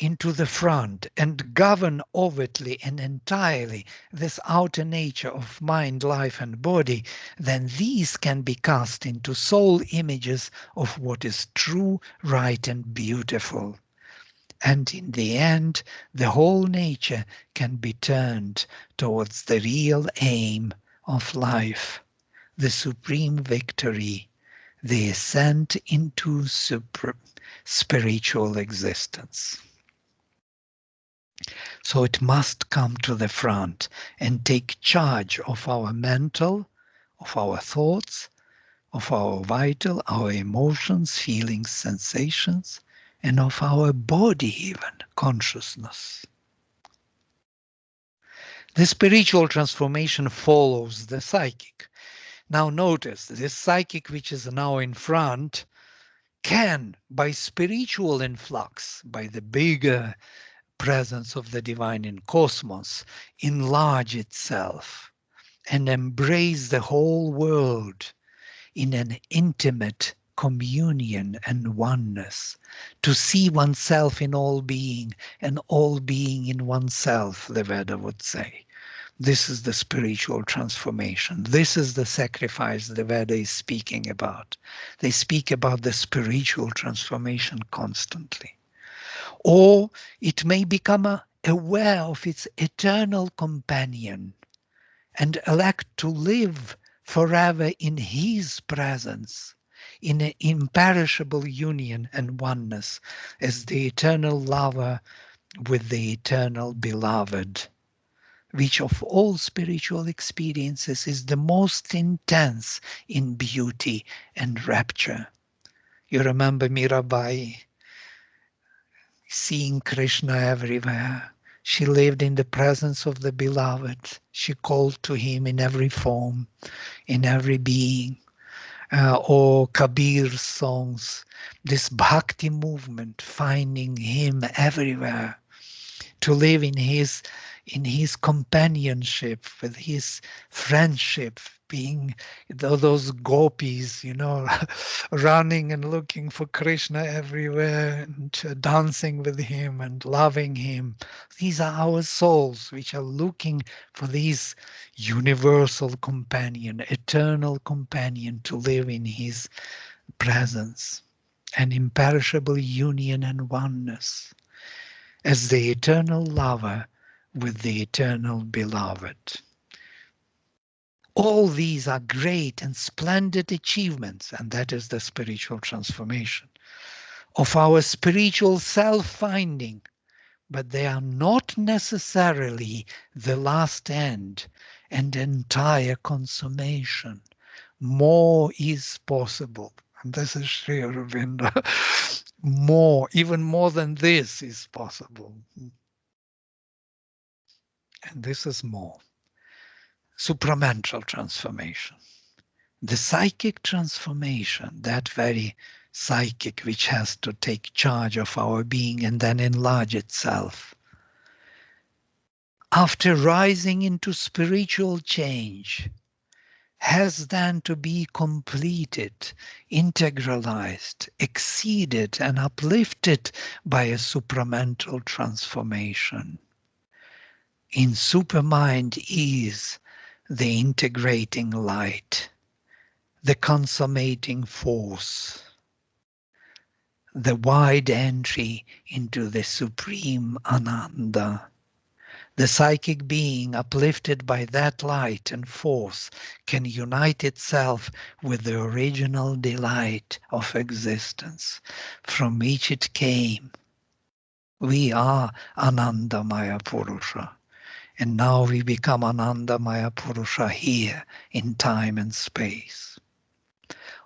into the front and govern overtly and entirely this outer nature of mind, life, and body, then these can be cast into soul images of what is true, right, and beautiful. And in the end, the whole nature can be turned towards the real aim of life, the supreme victory, the ascent into spiritual existence. So it must come to the front and take charge of our mental, of our thoughts, of our vital, our emotions, feelings, sensations, and of our body even, consciousness. The spiritual transformation follows the psychic. Now notice, this psychic which is now in front can, by spiritual influx, by the bigger presence of the divine in cosmos, enlarge itself and embrace the whole world in an intimate communion and oneness, to see oneself in all being and all being in oneself, the Veda would say. This is the spiritual transformation. This is the sacrifice the Veda is speaking about. They speak about the spiritual transformation constantly. Or it may become aware of its eternal companion and elect to live forever in his presence, in an imperishable union and oneness as the eternal lover with the eternal beloved, which of all spiritual experiences is the most intense in beauty and rapture. You remember Mirabai seeing Krishna everywhere. She lived in the presence of the beloved. She called to him in every form, in every being. Or Kabir's songs, this bhakti movement, finding him everywhere, to live in his companionship, with his friendship, being those gopis, running and looking for Krishna everywhere, and dancing with him and loving him. These are our souls which are looking for this universal companion, eternal companion, to live in his presence, an imperishable union and oneness, as the eternal lover with the eternal beloved. All these are great and splendid achievements, and that is the spiritual transformation of our spiritual self-finding, but they are not necessarily the last end and entire consummation. More is possible. And this is Sri Aurobindo. More, even more than this is possible. And this is more. Supramental transformation. The psychic transformation, that very psychic which has to take charge of our being and then enlarge itself. After rising into spiritual change, has then to be completed, integralized, exceeded, and uplifted by a supramental transformation. In supermind is the integrating light, the consummating force, the wide entry into the supreme Ananda. The psychic being, uplifted by that light and force, can unite itself with the original delight of existence from which it came. We are Anandamaya Purusha, and now we become Anandamaya Purusha here in time and space.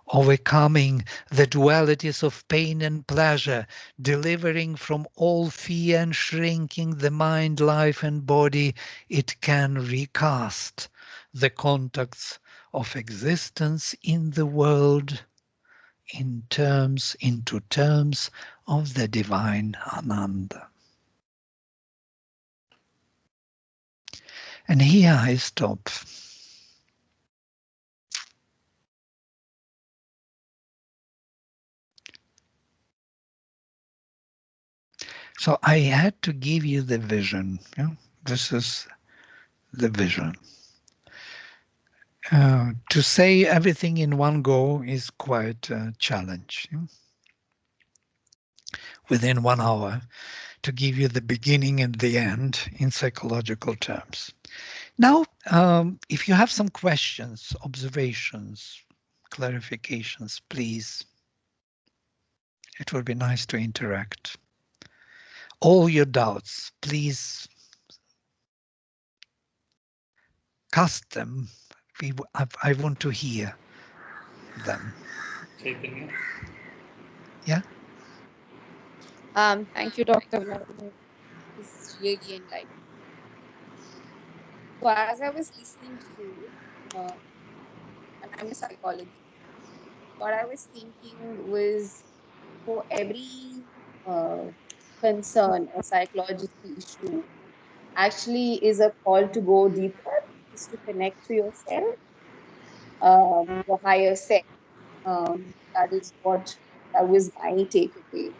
Overcoming the dualities of pain and pleasure, delivering from all fear and shrinking the mind, life, and body, it can recast the contacts of existence in the world into terms of the divine Ananda. And here I stop. So I had to give you the vision. This is the vision. To say everything in one go is quite a challenge. Within 1 hour, to give you the beginning and the end in psychological terms. Now, if you have some questions, observations, clarifications, please. It would be nice to interact. All your doubts, please cast them. I want to hear them. Chaitanya. Yeah? Thank you, Dr. Vladimir. This is really enlightening. So as I was listening to you, and I'm a psychologist, what I was thinking was for every uh, concern or psychological issue actually is a call to go deeper, is to connect to yourself, your higher self. That is what that was my takeaway.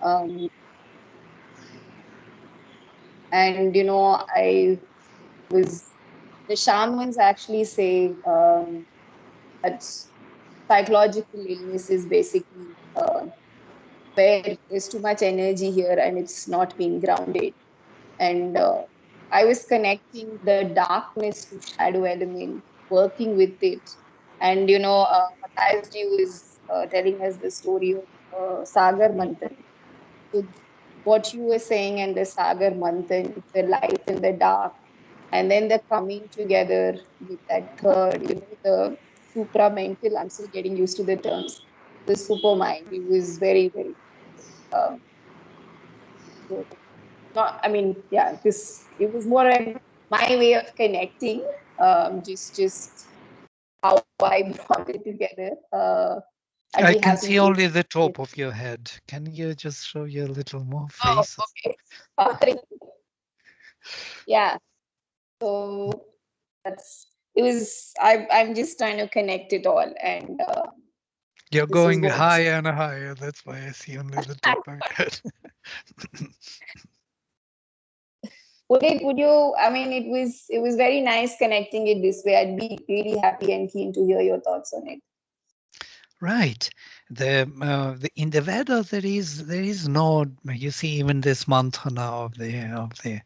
Um, and I was the shamans actually say that psychological illness is basically where there's too much energy here and it's not being grounded. And I was connecting the darkness to shadow element, working with it. And Matthias G was telling us the story of Sagar Manthan. So what you were saying and the Sagar Manthan, the light and the dark, and then the coming together with that third, the supramental. I'm still getting used to the terms. The super mind. It was very, very um, so not. I mean, yeah. This it was more my way of connecting. Just how I brought it together. I'd I be can happy see to. only the top of your head. Can you just show your little more Oh, face? okay. Sorry. Yeah. So I'm just trying to connect it all, and You're this is going what. higher and higher. That's why I see only the top of your head. Would you, I mean, it was very nice connecting it this way. I'd be really happy and keen to hear your thoughts on it. Right. In the Veda there is no, you see, even this mantra now of the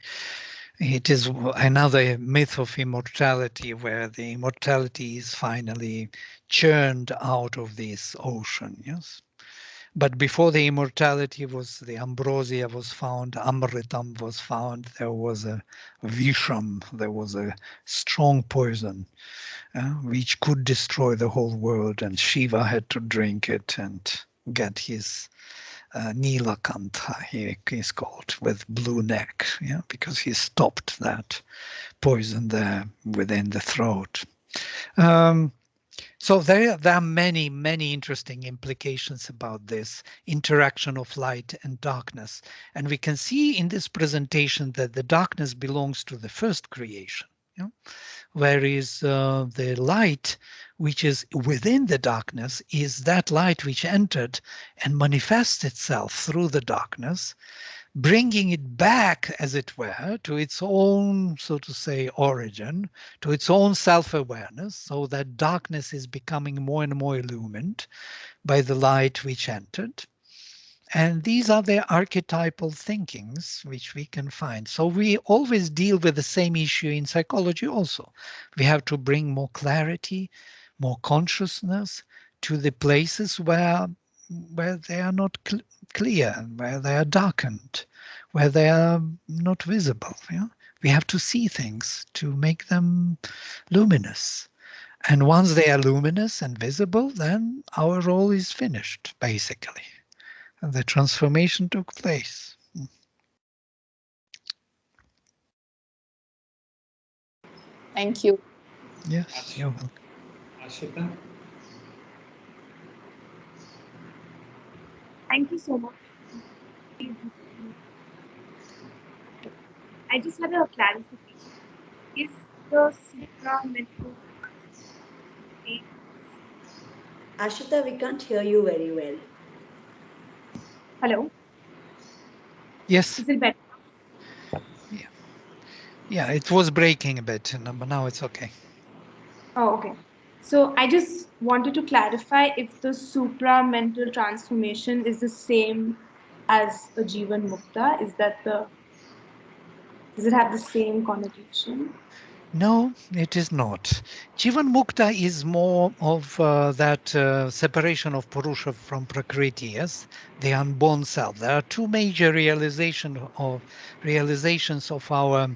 it is another myth of immortality, where the immortality is finally churned out of this ocean. Yes. But before the immortality was, the ambrosia was found, amritam was found, there was a visham, there was a strong poison which could destroy the whole world, and Shiva had to drink it and get his Nilakantha, he is called, with blue neck, yeah, because he stopped that poison there within the throat. So there are many, many interesting implications about this interaction of light and darkness. And we can see in this presentation that the darkness belongs to the first creation. Yeah? Whereas the light, which is within the darkness, is that light which entered and manifests itself through the darkness, bringing it back, as it were, to its own, so to say, origin, to its own self-awareness, so that darkness is becoming more and more illumined by the light which entered. And these are the archetypal thinkings which we can find. So we always deal with the same issue in psychology also. We have to bring more clarity, more consciousness to the places where they are not clear, where they are darkened, where they are not visible. Yeah? We have to see things to make them luminous. And once they are luminous and visible, then our role is finished, basically. And the transformation took place. Thank you. Yes, you're welcome. Ashita? Thank you so much. I just had a clarification. Is the supramental Ashita, we can't hear you very well. hello? Yes. Is it better? Yeah. Yeah, it was breaking a bit, but now it's okay. Oh, okay. So I just wanted to clarify if the supramental transformation is the same as a Jivan Mukta. Does it have the same connotation? No, it is not. Jivan Mukta is more of that separation of Purusha from Prakriti, yes, the unborn self. There are two major realizations of our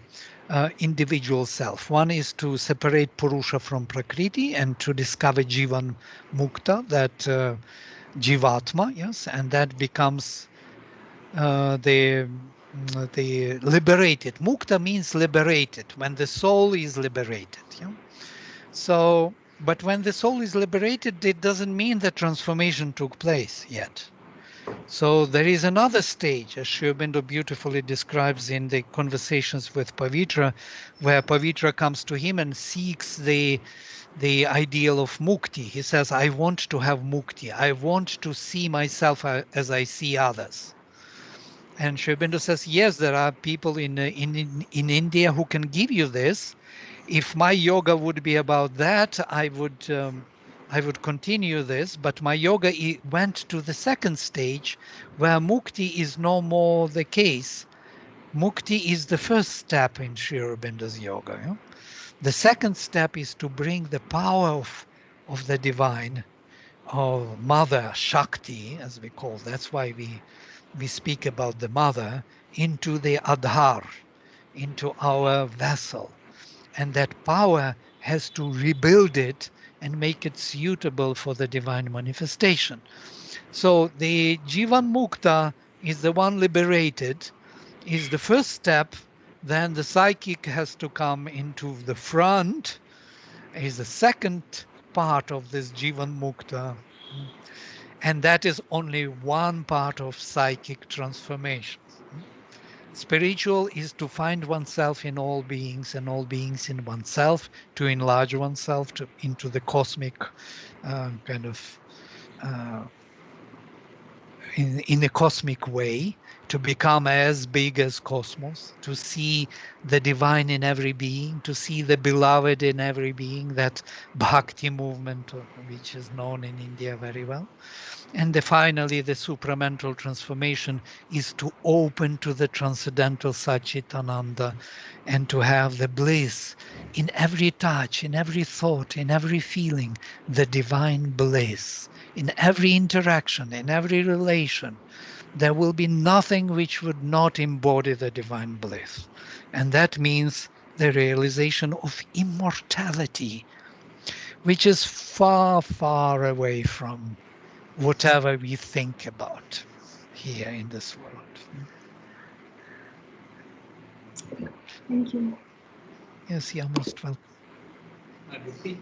individual self. One is to separate Purusha from Prakriti and to discover Jivan Mukta, that Jivatma, yes, and that becomes the liberated. Mukta means liberated, when the soul is liberated. Yeah? So, but when the soul is liberated, it doesn't mean that transformation took place yet. So there is another stage, as Sri Aurobindo beautifully describes in the conversations with Pavitra, where Pavitra comes to him and seeks the ideal of mukti. He says, I want to have mukti. I want to see myself as I see others. And Sri Aurobindo says, yes, there are people in India who can give you this. If my yoga would be about that, I would continue this. But my yoga went to the second stage, where mukti is no more the case. Mukti is the first step in Sri Aurobindo's yoga. Yeah? The second step is to bring the power of the divine, or Mother Shakti, as we call. That's why we speak about the mother, into the Adhar, into our vessel. And that power has to rebuild it and make it suitable for the divine manifestation. So the Jivan Mukta is the one liberated, is the first step. Then the psychic has to come into the front, is the second part of this Jivan Mukta. And that is only one part of psychic transformation. Spiritual is to find oneself in all beings and all beings in oneself, to enlarge oneself into the cosmic kind of uh, in a cosmic way, to become as big as cosmos, to see the divine in every being, to see the beloved in every being, that bhakti movement, which is known in India very well. And finally, the supramental transformation is to open to the transcendental Satchitananda and to have the bliss in every touch, in every thought, in every feeling, the divine bliss. In every interaction, in every relation, there will be nothing which would not embody the divine bliss. And that means the realization of immortality, which is far, far away from whatever we think about here in this world. Thank you. Yes, you're most welcome. Aditi.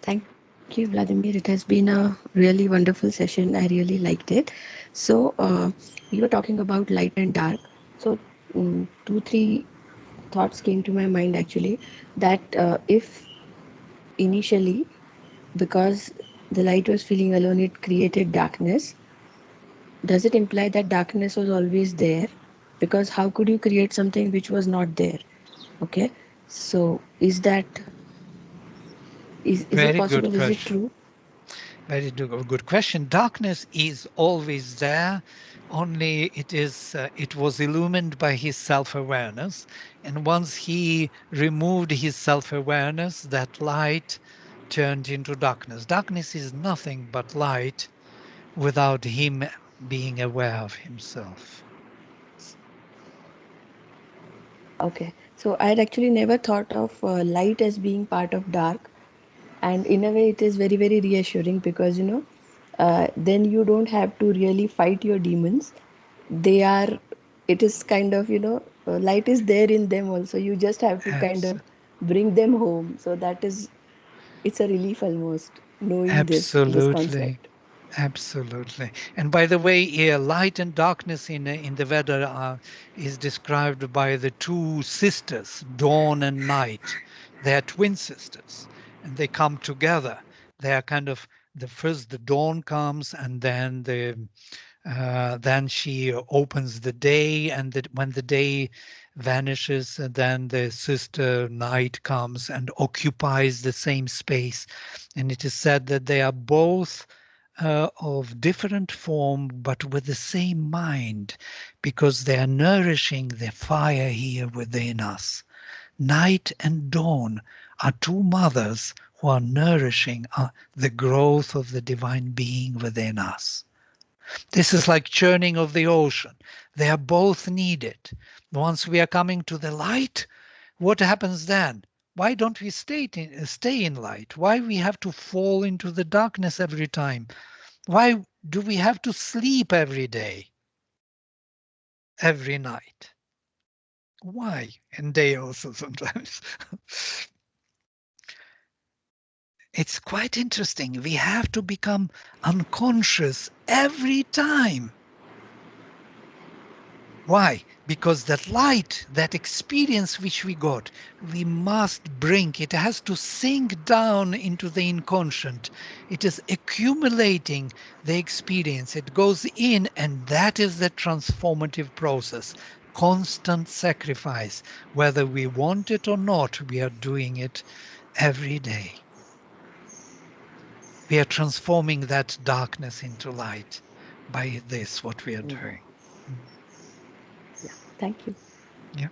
Thank you, Vladimir. It has been a really wonderful session. I really liked it. So, we were talking about light and dark. So, two, three thoughts came to my mind actually, that if initially, because the light was feeling alone, it created darkness, does it imply that darkness was always there? Because how could you create something which was not there? Okay. So, is it Very good possible? Is it question. true? Very good question. Darkness is always there, only it was illumined by his self-awareness, and once he removed his self-awareness, that light turned into darkness. Darkness is nothing but light without him being aware of himself. Okay. So I had actually never thought of light as being part of dark, and in a way, it is very, very reassuring because then you don't have to really fight your demons. They are, it is kind of, light is there in them also. You just have to kind Abs- of bring them home. So that is, it's a relief almost knowing this Absolutely. concept. Absolutely. And by the way, light and darkness in the Veda is described by the two sisters, dawn and night. They are twin sisters, and they come together. They are kind of the dawn comes, and then she opens the day, and when the day vanishes, then the sister night comes and occupies the same space. And it is said that they are both of different form, but with the same mind, because they are nourishing the fire here within us. Night and dawn are two mothers who are nourishing the growth of the divine being within us. This is like churning of the ocean. They are both needed. Once we are coming to the light, what happens then? Why don't we stay in light? Why we have to fall into the darkness every time? Why do we have to sleep every day, every night? Why? And day also sometimes. It's quite interesting. We have to become unconscious every time. Why? Because that light, that experience which we got, we must bring. It has to sink down into the inconscient. It is accumulating the experience. It goes in, and that is the transformative process. Constant sacrifice. Whether we want it or not, we are doing it every day. We are transforming that darkness into light by this, what we are doing. Yeah. Thank you. Yeah.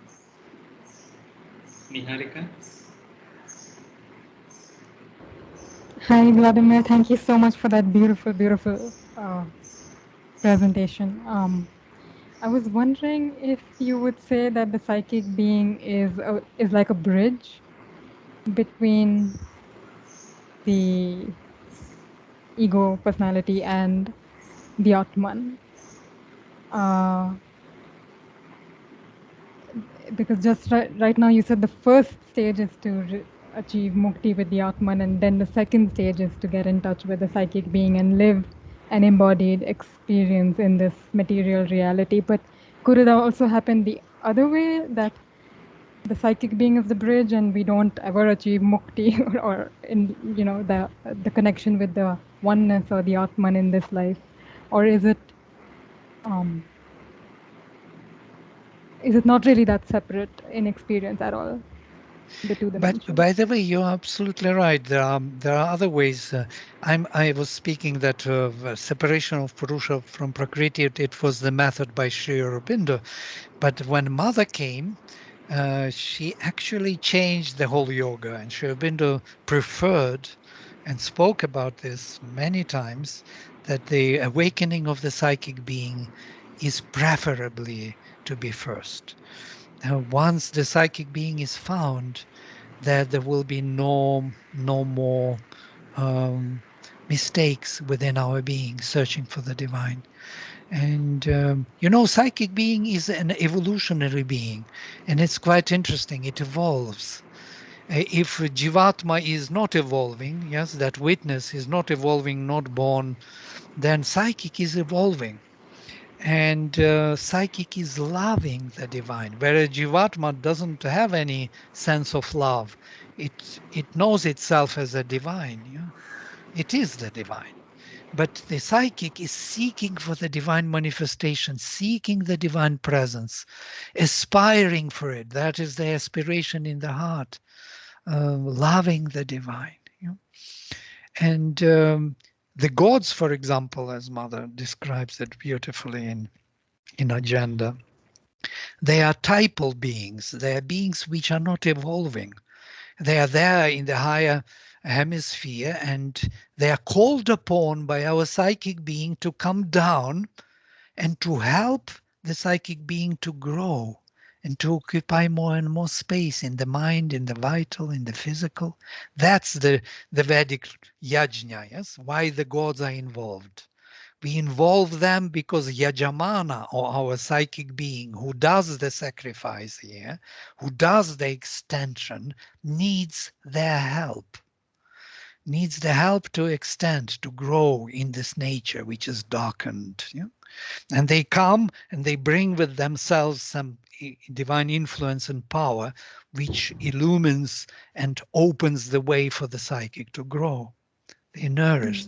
Niharika. Hi, Vladimir. Thank you so much for that beautiful, beautiful presentation. I was wondering if you would say that the psychic being is like a bridge between the ego personality and the Atman. Because just right now you said the first stage is to achieve mukti with the Atman, and then the second stage is to get in touch with the psychic being and live an embodied experience in this material reality. But could it also happen the other way, that the psychic being is the bridge and we don't ever achieve mukti or in the connection with the oneness or the Atman in this life? Or um, is it not really that separate in experience at all, the two But dimensions? by the way, you're absolutely right. There are other ways. I was speaking that separation of Purusha from Prakriti, it was the method by Sri Aurobindo. But when Mother came, she actually changed the whole yoga, and Sri Aurobindo preferred and spoke about this many times, that the awakening of the psychic being is preferably to be first. Once the psychic being is found, that there will be no more mistakes within our being searching for the divine. And psychic being is an evolutionary being, and it's quite interesting. It evolves. If Jivatma is not evolving, yes, that witness is not evolving, not born, then psychic is evolving. And psychic is loving the divine, whereas Jivatma doesn't have any sense of love. It knows itself as a divine. Yeah? It is the divine. But the psychic is seeking for the divine manifestation, seeking the divine presence, aspiring for it. That is the aspiration in the heart, loving the divine. Yeah? And the gods, for example, as Mother describes it beautifully in Agenda, they are typal beings. They are beings which are not evolving. They are there in the higher hemisphere, and they are called upon by our psychic being to come down and to help the psychic being to grow and to occupy more and more space in the mind, in the vital, in the physical. That's the Vedic yajna, yes? Why the gods are involved. We involve them because Yajamana, or our psychic being who does the sacrifice here, who does the extension, needs their help, needs the help to extend, to grow in this nature which is darkened. Yeah? And they come and they bring with themselves some divine influence and power which illumines and opens the way for the psychic to grow. They nourish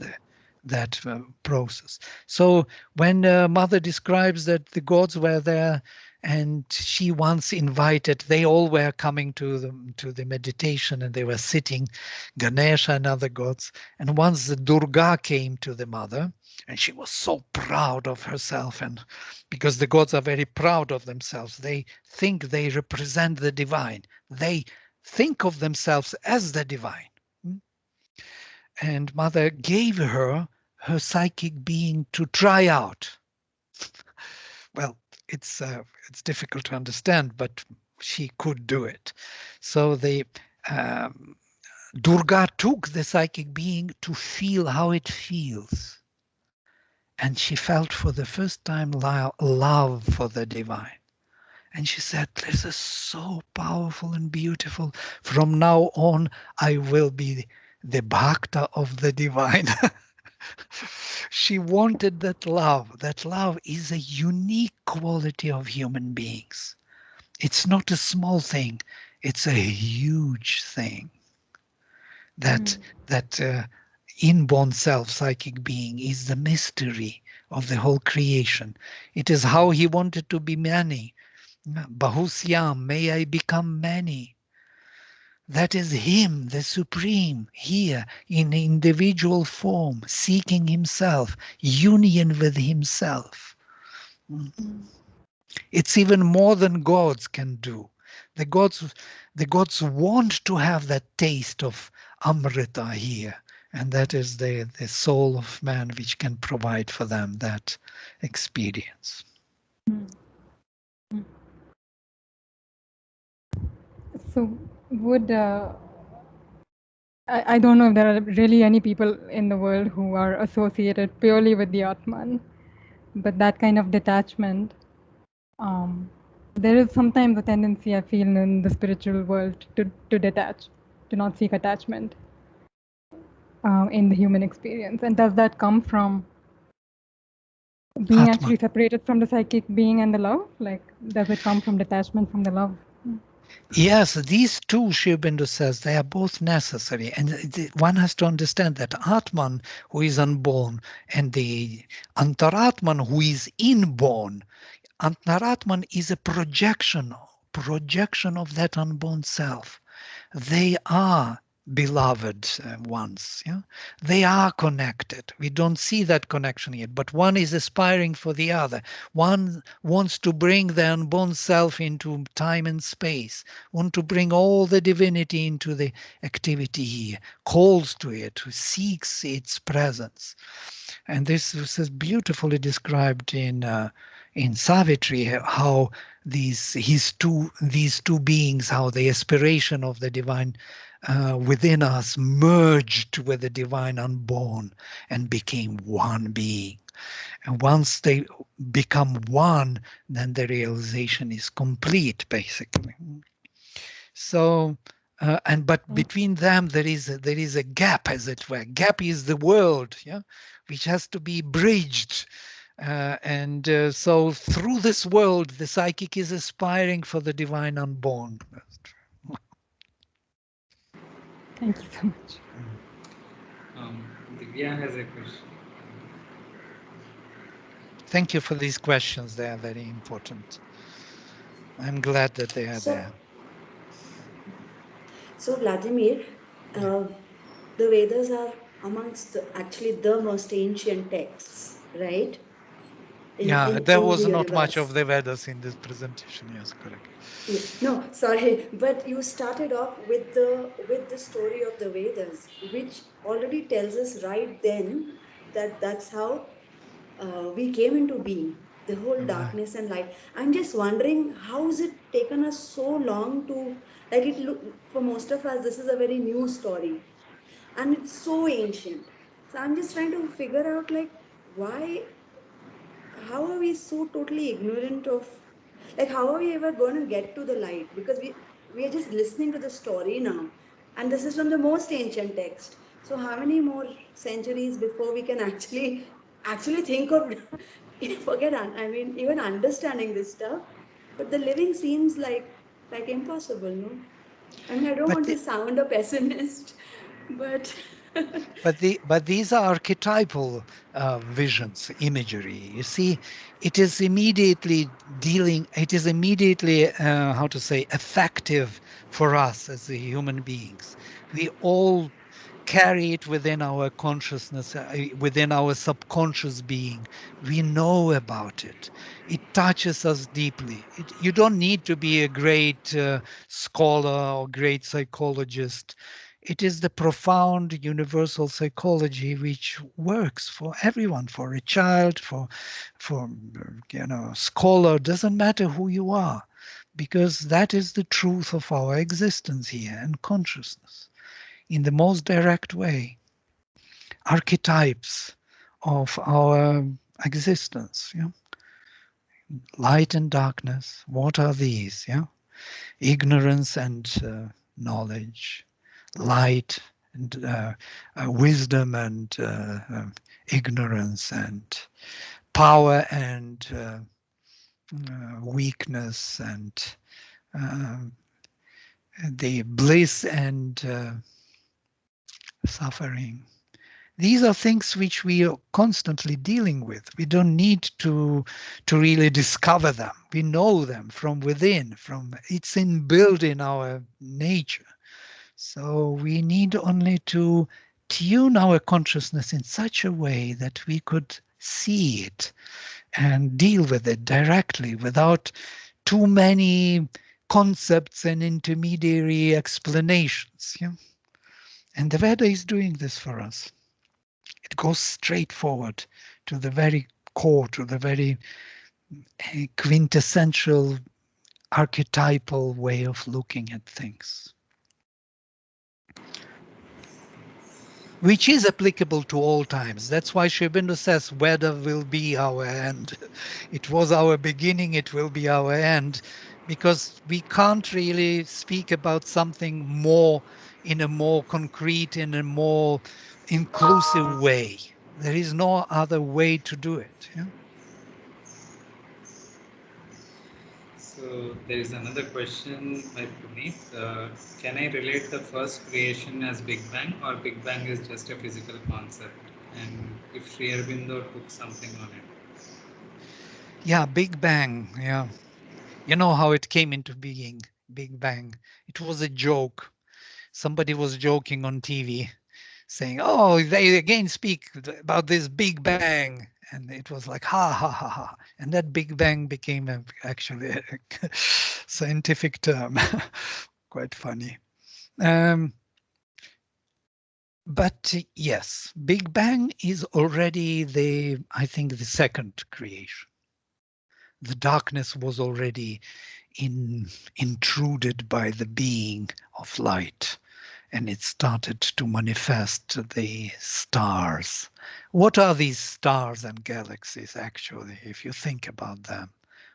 that process. So when Mother describes that the gods were there and she once invited, they all were coming to the meditation, and they were sitting, Ganesha and other gods. And once the Durga came to the Mother, and she was so proud of herself, and because the gods are very proud of themselves, they think they represent the divine. They think of themselves as the divine. And Mother gave her psychic being to try out. Well, it's difficult to understand, but she could do it. So the Durga took the psychic being to feel how it feels, and she felt for the first time love for the divine. And she said, "This is so powerful and beautiful. From now on, I will be the bhakta of the divine." She wanted that love. That love is a unique quality of human beings. It's not a small thing. It's a huge thing. That inborn self, psychic being, is the mystery of the whole creation. It is how he wanted to be many. Bahusyam, may I become many. That is him, the supreme, here in individual form, seeking himself, union with himself. It's even more than gods can do. The gods want to have that taste of Amrita here, and that is the soul of man which can provide for them that experience. So would I don't know if there are really any people in the world who are associated purely with the Atman, but that kind of detachment, there is sometimes a tendency I feel in the spiritual world to detach, to not seek attachment in the human experience. And does that come from being Atman. actually separated from the psychic being and the love? Like, does it come from detachment from the love? Yes, these two, Sri Aurobindo says, they are both necessary. And one has to understand that Atman, who is unborn, and the Antaratman, who is inborn, Antaratman is a projection of that unborn self. They are beloved ones. Yeah? They are connected. We don't see that connection yet, but one is aspiring for the other. One wants to bring the unborn self into time and space, want to bring all the divinity into the activity here, calls to it, seeks its presence. And this is beautifully described in Savitri, how these two beings, how the aspiration of the divine within us merged with the divine unborn and became one being. And once they become one, then the realization is complete, basically. So, but between them there is a gap, as it were. Gap is the world, yeah, which has to be bridged. So through this world, the psychic is aspiring for the divine unborn. Thank you so much. Divya has a question. Thank you for these questions. They are very important. I'm glad that they are So, there. so Vladimir, Yeah, uh, the Vedas are amongst actually the most ancient texts, right? yeah, In there all the was not much universe. of the Vedas in this presentation. Yes, correct. Yeah, no, sorry, but you started off with the story of the Vedas, which already tells us right then that that's how we came into being, the whole Right. darkness and light. I'm just wondering how has it taken us so long to, like, it look, for most of us this is a very new story and it's so ancient. So I'm just trying to figure out, like, why, how are we so totally ignorant of, like, how are we ever going to get to the light, because we are just listening to the story now, and this is from the most ancient text. So how many more centuries before we can actually think of forget I mean even understanding this stuff, but the living seems like impossible, no? I mean, I don't But want to sound a pessimist, but but these are archetypal visions, imagery. You see, it is immediately it is immediately, how to say, effective for us as the human beings. We all carry it within our consciousness, within our subconscious being. We know about it. It touches us deeply. You don't need to be a great scholar or great psychologist. It is the profound universal psychology which works for everyone, for a child, for scholar. Doesn't matter who you are, because that is the truth of our existence here and consciousness in the most direct way. Archetypes of our existence. Yeah? Light and darkness. What are these? Yeah? Ignorance and knowledge. Light and wisdom and ignorance, and power and weakness, and um, the bliss and suffering. These are things which we are constantly dealing with. We don't need to really discover them. We know them from within. It's inbuilt in our nature. So we need only to tune our consciousness in such a way that we could see it and deal with it directly without too many concepts and intermediary explanations. Yeah? And the Veda is doing this for us. It goes straight forward to the very core, to the very quintessential archetypal way of looking at things, which is applicable to all times. That's why Sri Aurobindo says, Veda will be our end. It was our beginning, it will be our end, because we can't really speak about something more in a more concrete, in a more inclusive way. There is no other way to do it. Yeah? So there is another question by Puneet. Can I relate the first creation as Big Bang, or Big Bang is just a physical concept? And if Sri Aurobindo took something on it. Yeah, Big Bang. Yeah. You know how it came into being, Big Bang. It was a joke. Somebody was joking on TV saying, oh, they again speak about this Big Bang. And it was like, ha, ha, ha, ha. And that Big Bang became actually a scientific term. Quite funny. Um, but yes, Big Bang is already I think, the second creation. The darkness was already intruded by the being of light, and it started to manifest the stars. What are these stars and galaxies, actually, if you think about them?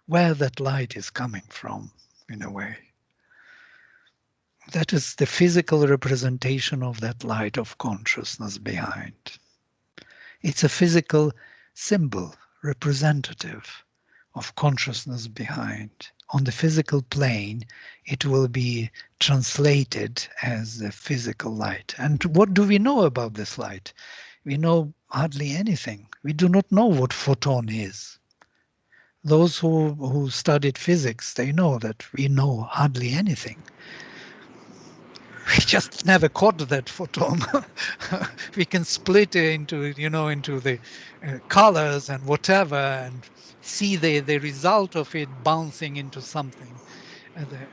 Where that light is coming from, in a way. That is the physical representation of that light of consciousness behind. It's a physical symbol, representative of consciousness behind. On the physical plane, it will be translated as the physical light. And what do we know about this light? We know hardly anything. We do not know what photon is. Those who studied physics, they know that we know hardly anything. We just never caught that photon. We can split it into the colors and whatever, and see the result of it bouncing into something.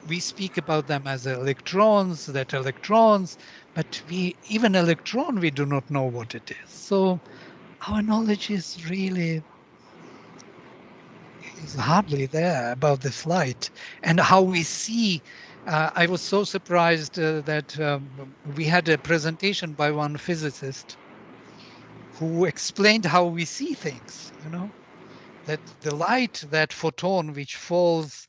We speak about them as electrons, but even electron, we do not know what it is. So our knowledge is hardly there about this light and how we see. I was so surprised that we had a presentation by one physicist who explained how we see things, that the light, that photon which falls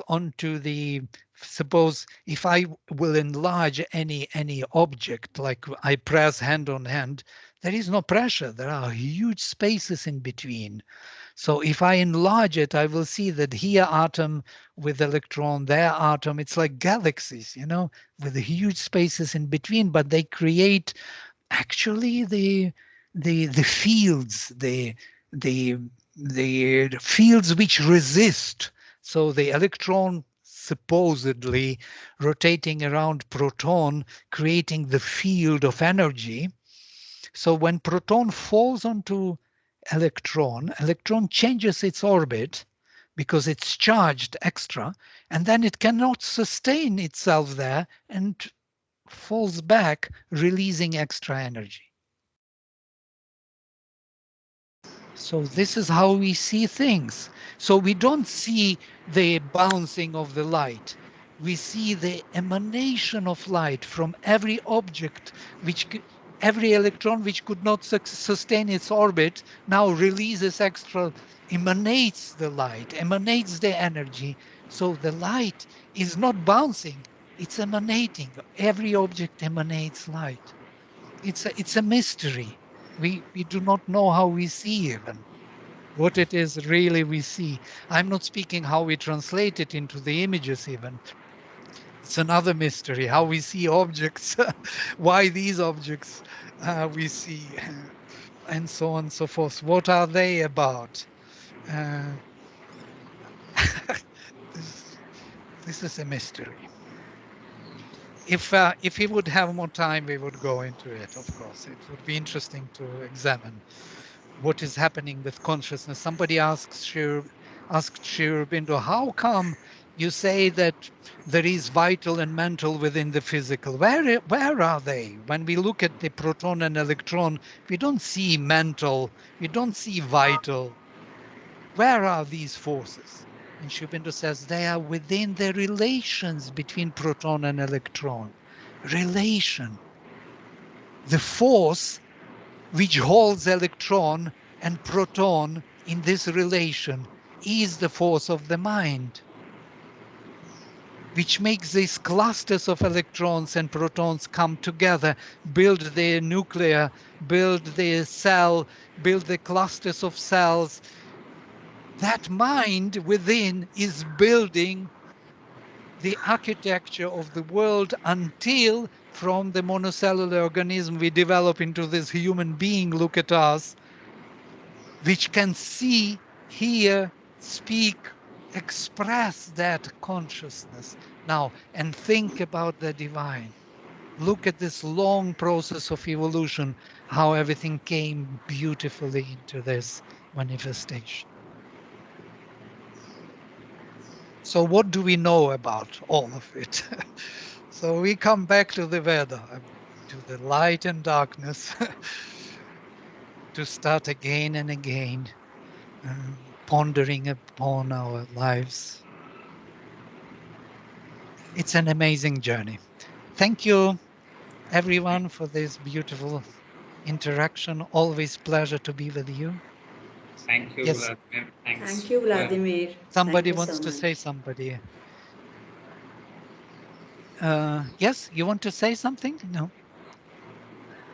onto suppose if I will enlarge any object, like I press hand on hand, there is no pressure. There are huge spaces in between. So if I enlarge it, I will see that here atom with electron, there atom, it's like galaxies, with the huge spaces in between, but they create actually the fields, the the fields which resist. So the electron supposedly rotating around proton, creating the field of energy. So when proton falls onto electron changes its orbit because it's charged extra, and then it cannot sustain itself there and falls back, releasing extra energy. So this is how we see things. So we don't see the bouncing of the light. We see the emanation of light from every object, every electron which could not sustain its orbit now releases extra, emanates the light, emanates the energy. So the light is not bouncing, it's emanating. Every object emanates light. It's a mystery. We do not know how we see even what it is really we see. I'm not speaking how we translate it into the images even. It's another mystery, how we see objects, why these objects we see, and so on and so forth. What are they about? Uh, this, this is a mystery. If we would have more time, we would go into it, of course. It would be interesting to examine what is happening with consciousness. Somebody asked Sri Aurobindo, how come you say that there is vital and mental within the physical? Where are they? When we look at the proton and electron, we don't see mental, we don't see vital. Where are these forces? And Sri Aurobindo says they are within the relations between proton and electron. Relation. The force which holds electron and proton in this relation is the force of the mind, which makes these clusters of electrons and protons come together, build the nuclear, build the cell, build the clusters of cells, that mind within is building the architecture of the world until from the monocellular organism we develop into this human being, look at us, which can see, hear, speak, express that consciousness now and think about the divine. Look at this long process of evolution, how everything came beautifully into this manifestation. So what do we know about all of it? So we come back to the Veda, to the light and darkness, to start again and again, pondering upon our lives. It's an amazing journey. Thank you, everyone, for this beautiful interaction. Always pleasure to be with you. Thank you, Yes, Vladimir. Thanks. Thank you, Vladimir. Thank somebody you so wants to say much. somebody. Yes, you want to say something? No.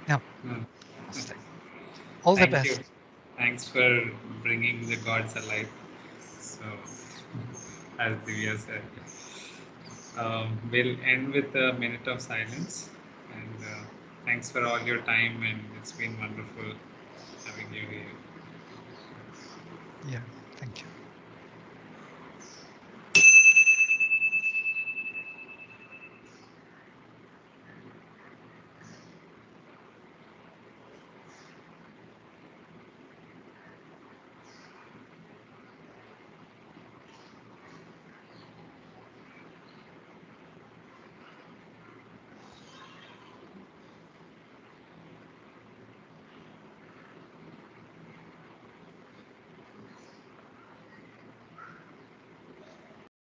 No. Hmm. All the Thank you. best. Thanks for bringing the gods alive. So, as Divya said, we'll end with a minute of silence. And thanks for all your time, and it's been wonderful having you here. Yeah, thank you.